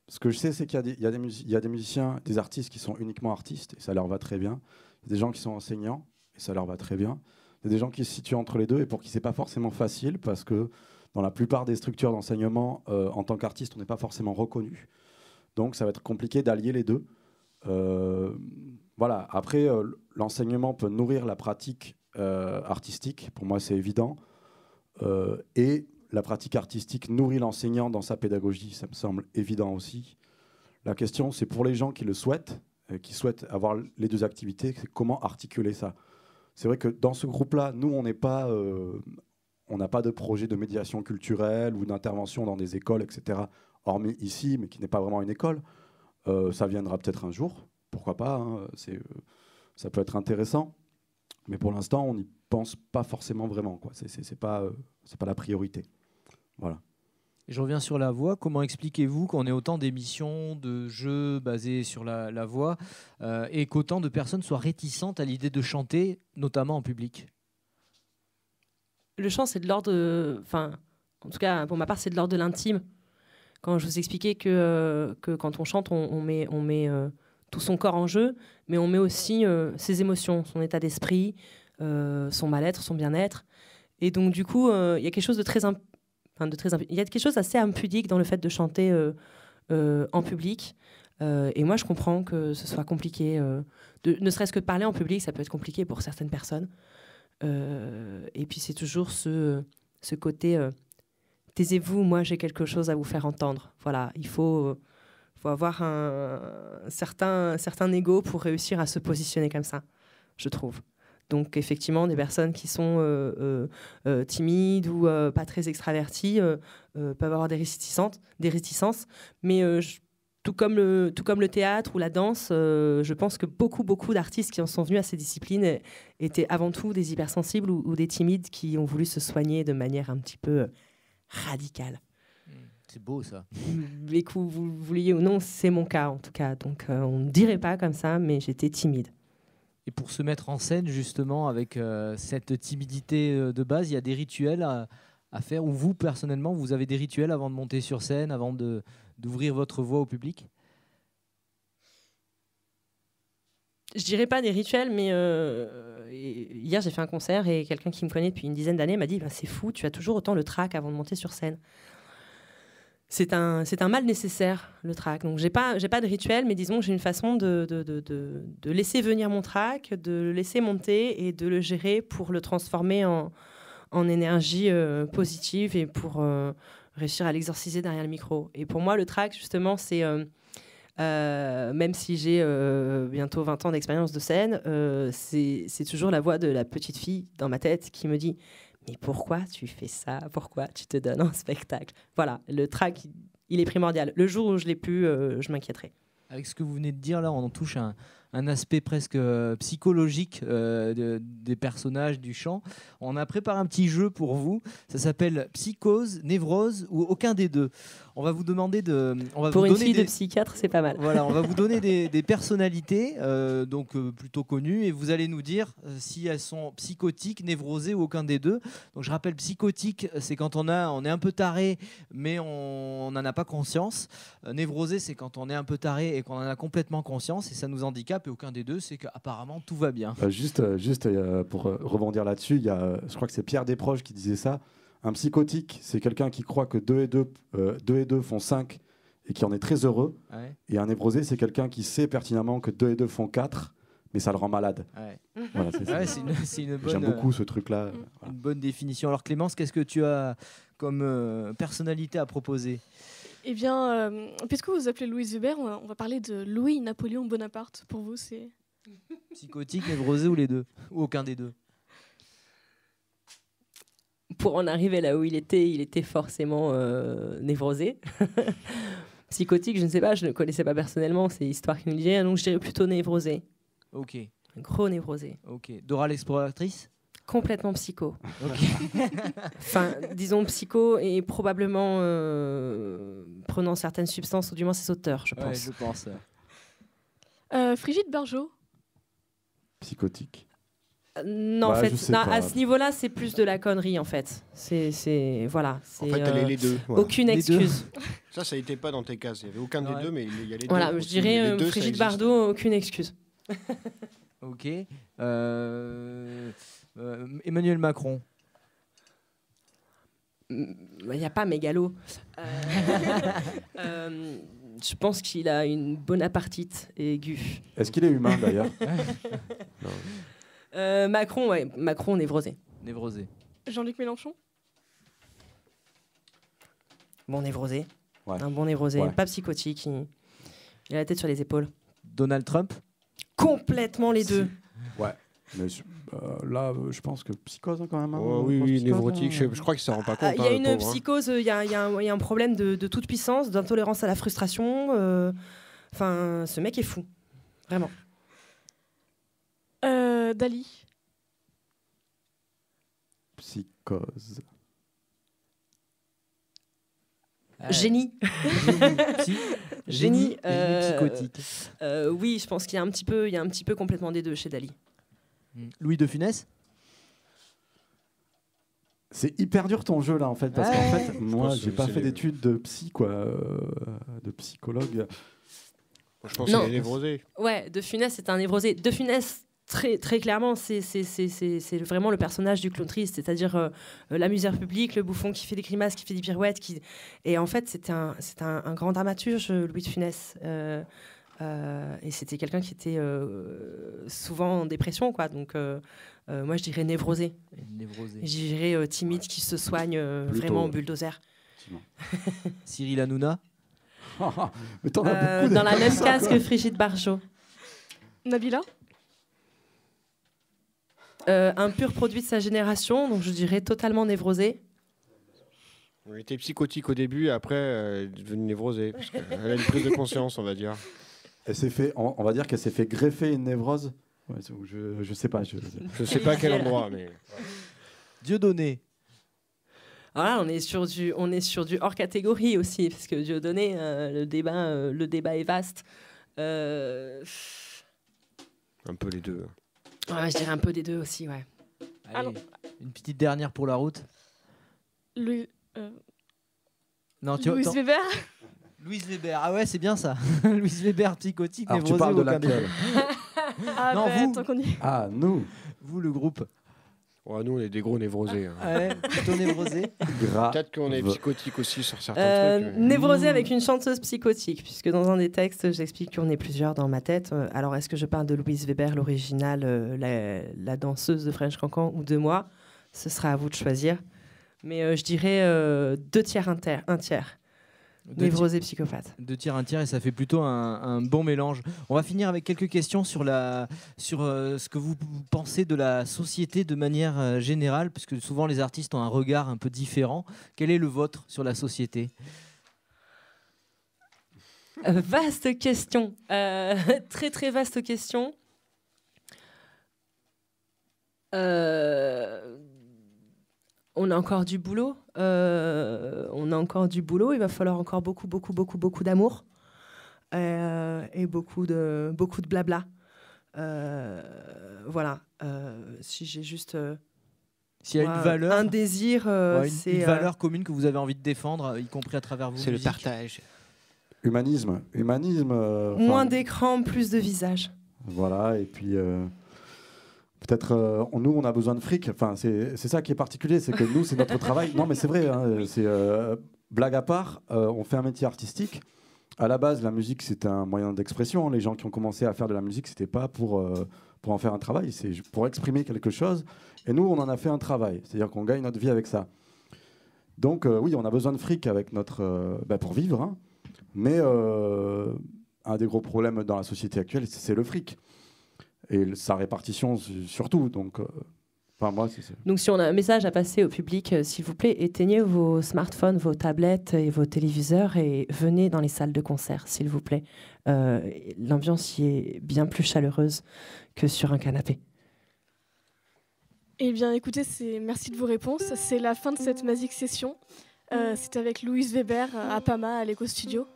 Ce que je sais, c'est qu'il y a des musiciens, des artistes qui sont uniquement artistes, et ça leur va très bien. Il y a des gens qui sont enseignants, et ça leur va très bien. Il y a des gens qui se situent entre les deux, et pour qui c'est pas forcément facile, parce que dans la plupart des structures d'enseignement, en tant qu'artiste, on n'est pas forcément reconnu. Donc ça va être compliqué d'allier les deux. Voilà. Après, l'enseignement peut nourrir la pratique artistique, pour moi c'est évident, et la pratique artistique nourrit l'enseignant dans sa pédagogie, ça me semble évident aussi. La question, c'est pour les gens qui le souhaitent, qui souhaitent avoir les deux activités, c'est comment articuler ça. C'est vrai que dans ce groupe-là, nous, on n'a pas de projet de médiation culturelle ou d'intervention dans des écoles, etc., hormis ici, mais qui n'est pas vraiment une école. Ça viendra peut-être un jour, pourquoi pas, hein, ça peut être intéressant, mais pour l'instant, on n'y pense pas forcément vraiment, quoi. C'est pas la priorité. Voilà. Je reviens sur la voix. Comment expliquez-vous qu'on ait autant d'émissions, de jeux basés sur la voix et qu'autant de personnes soient réticentes à l'idée de chanter, notamment en public ? Le chant, c'est de l'ordre... en tout cas, pour ma part, c'est de l'ordre de l'intime. Quand je vous expliquais que quand on chante, on met tout son corps en jeu, mais on met aussi ses émotions, son état d'esprit, son mal-être, son bien-être. Et donc, du coup, il y a quelque chose de très... Il y a quelque chose d'assez impudique dans le fait de chanter en public. Et moi, je comprends que ce soit compliqué. Ne serait-ce que de parler en public, ça peut être compliqué pour certaines personnes. Et puis, c'est toujours ce côté taisez-vous, moi, j'ai quelque chose à vous faire entendre. Voilà, il faut avoir un certain ego pour réussir à se positionner comme ça, je trouve. Donc, effectivement, des personnes qui sont timides ou pas très extraverties peuvent avoir des réticences. Mais tout comme le théâtre ou la danse, je pense que beaucoup d'artistes qui en sont venus à ces disciplines étaient avant tout des hypersensibles ou des timides qui ont voulu se soigner de manière un petit peu radicale. C'est beau, ça. Mais que vous vouliez ou non, c'est mon cas, en tout cas. Donc, on ne dirait pas comme ça, mais j'étais timide. Et pour se mettre en scène, justement, avec cette timidité de base, il y a des rituels à faire, ou vous, personnellement, vous avez des rituels avant de monter sur scène, avant d'ouvrir votre voix au public ? Je dirais pas des rituels, mais hier, j'ai fait un concert et quelqu'un qui me connaît depuis une dizaine d'années m'a dit « C'est fou, tu as toujours autant le trac avant de monter sur scène ». C'est un mal nécessaire, le trac. Donc, j'ai pas de rituel, mais disons que j'ai une façon de laisser venir mon trac, de le laisser monter et de le gérer pour le transformer en énergie positive et pour réussir à l'exorciser derrière le micro. Et pour moi, le trac, justement, c'est... même si j'ai bientôt 20 ans d'expérience de scène, c'est toujours la voix de la petite fille dans ma tête qui me dit « Mais pourquoi tu fais ça ? Pourquoi tu te donnes un spectacle ?» Voilà, le trac, il est primordial. Le jour où je l'ai plus, je m'inquiéterai. Avec ce que vous venez de dire, là, on en touche un aspect presque psychologique des personnages, du chant. On a préparé un petit jeu pour vous. Ça s'appelle Psychose, Névrose ou aucun des deux. On va vous demander Pour une fille de psychiatre, c'est pas mal. Voilà, on va vous donner des personnalités plutôt connues et vous allez nous dire si elles sont psychotiques, névrosées ou aucun des deux. Donc je rappelle, psychotique, c'est quand on est un peu taré mais on n'en a pas conscience. Névrosé, c'est quand on est un peu taré et qu'on en a complètement conscience et ça nous handicape, et aucun des deux, c'est qu'apparemment tout va bien. Juste pour rebondir là-dessus, je crois que c'est Pierre Desproges qui disait ça. Un psychotique, c'est quelqu'un qui croit que 2 et 2 font 5 et qui en est très heureux. Ouais. Et un névrosé, c'est quelqu'un qui sait pertinemment que 2 et 2 font 4, mais ça le rend malade. Ouais. Voilà, c'est une bonne, j'aime beaucoup ce truc-là. Une bonne définition. Alors Clémence, qu'est-ce que tu as comme personnalité à proposer ? Eh bien, puisque vous vous appelez Louise Hubert, on va parler de Louis-Napoléon Bonaparte. Pour vous, c'est Psychotique, névrosé ou les deux? Ou aucun des deux? Pour en arriver là où il était forcément névrosé. Psychotique, je ne sais pas, je ne le connaissais pas personnellement, c'est l'histoire qui nous le dit, donc je dirais plutôt névrosé. Ok. Un gros névrosé. Ok. Dora l'exploratrice? Complètement psycho. Ok. Enfin, disons psycho et probablement prenant certaines substances, ou du moins ses auteurs, je Ouais, pense. je pense. Frigide Barjot. Psychotique. Non, Bah, en fait, je sais non, pas. à ce niveau-là, c'est plus de la connerie, en fait. Voilà. En fait, elle est les deux. Voilà. Aucune Les deux. excuse. Ça n'était pas dans tes cases. Il n'y avait aucun Ouais. des deux, mais il y a les deux. Voilà, je aussi. dirais Les deux, ça Brigitte existe. Bardot, aucune excuse. Ok. Emmanuel Macron. Il n'y a pas mégalo. Je pense qu'il a une bonapartite aiguë. Est-ce qu'il est humain d'ailleurs? Macron, ouais, Macron névrosé. Névrosé. Jean-Luc Mélenchon. Bon névrosé. Ouais. Un bon névrosé, Ouais. pas psychotique. Il a la tête sur les épaules. Donald Trump. Complètement les deux. Ouais. Mais là, je pense que psychose hein, quand même. Hein. Oh, Je oui, pense oui, psychose, névrotique. hein. Je crois qu'il ne s'en rend pas compte. Il y a hein, le une pauvre, hein. psychose, il y a un problème de toute puissance, d'intolérance à la frustration. Enfin, ce mec est fou. Vraiment. Dali. Psychose. Génie. Si. Génie. Psychotique. Oui, je pense qu'il y a un petit peu complètement des deux chez Dali. Louis de Funès. C'est hyper dur ton jeu là en fait parce qu'en Ouais. fait moi pense j'ai que pas c'est fait les- d'études de psy quoi, de psychologue. Je pense Non. qu'il est névrosé. Ouais, De Funès, c'est un névrosé. De Funès, très, très clairement, c'est vraiment le personnage du clown triste, c'est-à-dire l'amuseur public, le bouffon qui fait des grimaces, qui fait des pirouettes. Et en fait, c'était un grand dramaturge, Louis de Funès. Et c'était quelqu'un qui était souvent en dépression, quoi. Donc, moi, je dirais névrosé. Névrosé. Je dirais timide qui se soigne Plutôt, vraiment au ouais. bulldozer. Cyril Hanouna. Mais t'en as beaucoup. Dans la même case que Frigide Barjot. Nabila. Un pur produit de sa génération, donc je dirais totalement névrosé. Il était psychotique au début, après, elle est devenue névrosée. Parce qu'elle a une prise de conscience, on va dire. Elle s'est fait, on va dire qu'elle s'est fait greffer une névrose. Ouais, je sais pas. Je ne sais pas à quel endroit, mais. Dieudonné. Voilà, on est sur du hors catégorie aussi, parce que Dieudonné, le débat est vaste. Un peu les deux. Ouais, je dirais un peu des deux aussi, ouais. Allez, Alors. une petite dernière pour la route. Louis Non, Weber. Louise Weber. Ah ouais, c'est bien ça. Louise Weber, psychotique, Alors tu névrosé parles de ou aucun des laquelle? deux. Ah, Non, bah, vous. tant qu'on y est. Ah nous. Vous, le groupe. Ouais, nous, on est des gros névrosés. hein. Ouais, plutôt névrosé. Gras. Peut-être qu'on est psychotique aussi sur certains trucs. Névrosé avec une chanteuse psychotique, puisque dans un des textes, j'explique qu'on est plusieurs dans ma tête. Alors, est-ce que je parle de Louise Weber, l'originale, la danseuse de French Cancan, ou de moi? Ce sera à vous de choisir. Mais je dirais 2 tiers, un tiers. Névrosé psychopathe. 2 tiers, 1 tiers, et ça fait plutôt un bon mélange. On va finir avec quelques questions sur ce que vous pensez de la société de manière générale, puisque souvent les artistes ont un regard un peu différent. Quel est le vôtre sur la société? Vaste question. Très, très vaste question. On a encore du boulot. Il va falloir encore beaucoup d'amour et beaucoup de blabla. Voilà. Si j'ai juste S'il y a une valeur, un désir, c'est une valeur commune que vous avez envie de défendre, y compris à travers vos C'est le musiques. partage. Humanisme. moins d'écran, plus de visage. Voilà, et puis peut-être nous on a besoin de fric. Enfin, c'est ça qui est particulier, c'est que nous c'est notre travail. Non mais c'est vrai, hein, c'est blague à part. On fait un métier artistique. À la base, la musique c'est un moyen d'expression. Les gens qui ont commencé à faire de la musique, c'était pas pour en faire un travail, c'est pour exprimer quelque chose. Et nous, on en a fait un travail, c'est-à-dire qu'on gagne notre vie avec ça. Donc oui, on a besoin de fric avec notre pour vivre. Hein. Mais un des gros problèmes dans la société actuelle, c'est le fric. et sa répartition surtout. Donc, moi, donc si on a un message à passer au public, s'il vous plaît, éteignez vos smartphones, vos tablettes et vos téléviseurs et venez dans les salles de concert, s'il vous plaît. L'ambiance y est bien plus chaleureuse que sur un canapé. Eh bien, écoutez, merci de vos réponses. C'est la fin de cette Magic Session. C'était avec Louise Weber à Pama, à l'Eco Studio.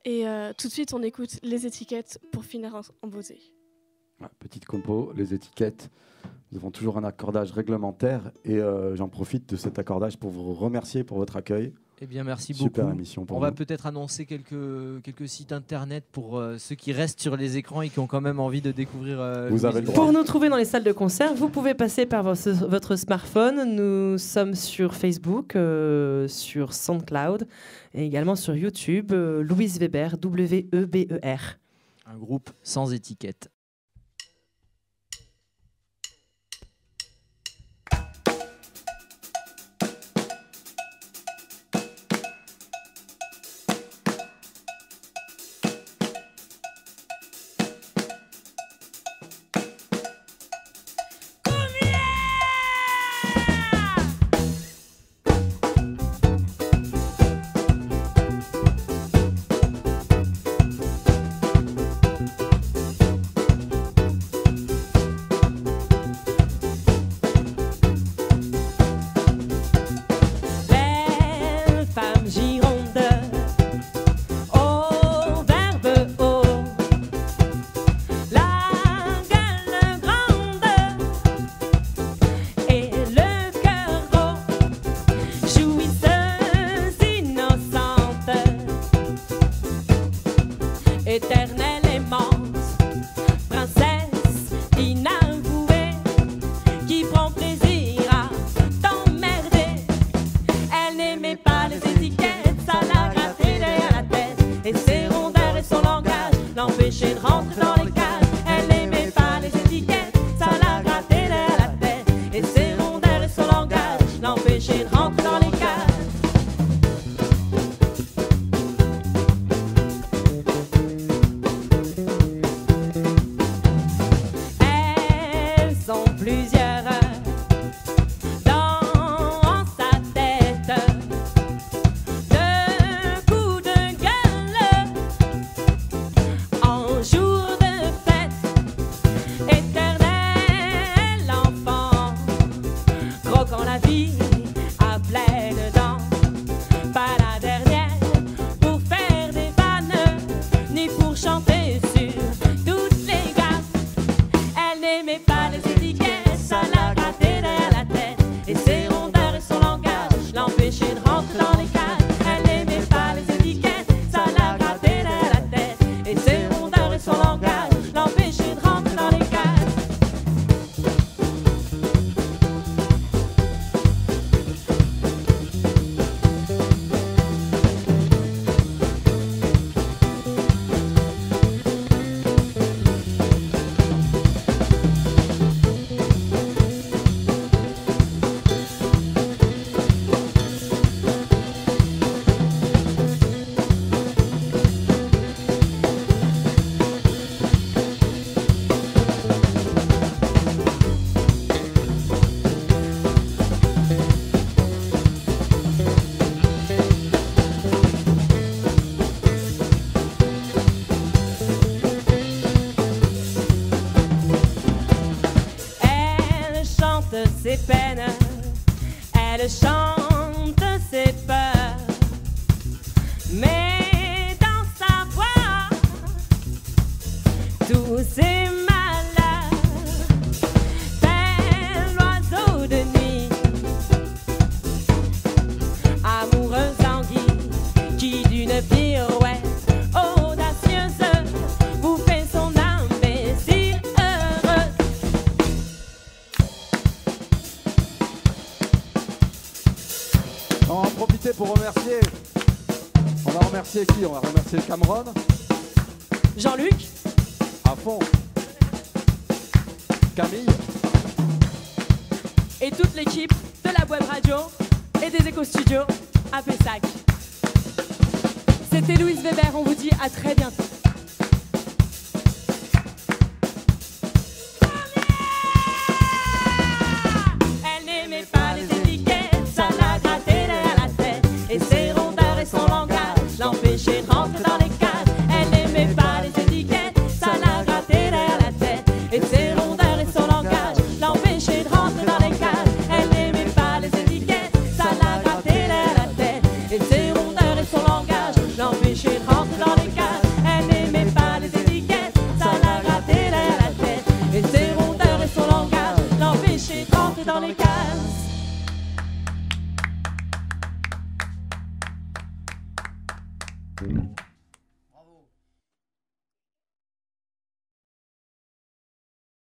Et tout de suite, on écoute les étiquettes pour finir en beauté. Petite compo, les étiquettes. Nous avons toujours un accordage réglementaire et j'en profite de cet accordage pour vous remercier pour votre accueil. Eh bien, merci Super beaucoup. Émission pour on nous. va peut-être annoncer quelques sites internet pour ceux qui restent sur les écrans et qui ont quand même envie de découvrir. Vous avez le droit. Pour nous trouver dans les salles de concert, vous pouvez passer par votre smartphone. Nous sommes sur Facebook, sur SoundCloud et également sur YouTube. Louise Weber, W-E-B-E-R. Un groupe sans étiquette. Ses peines, elle chante ses peurs, mais dans sa voix, tous ses malheurs, tel l'oiseau de nuit, amoureuse anguille qui d'une pirouette audacieuse vous fait son imbécile heureux. On va en profiter pour remercier. On va remercier qui? On va remercier Cameron. Jean-Luc. À fond. Camille. Et toute l'équipe de la Web Radio et des Eco Studios à Pessac. C'était Louise Weber, on vous dit à très bientôt. dans les cases.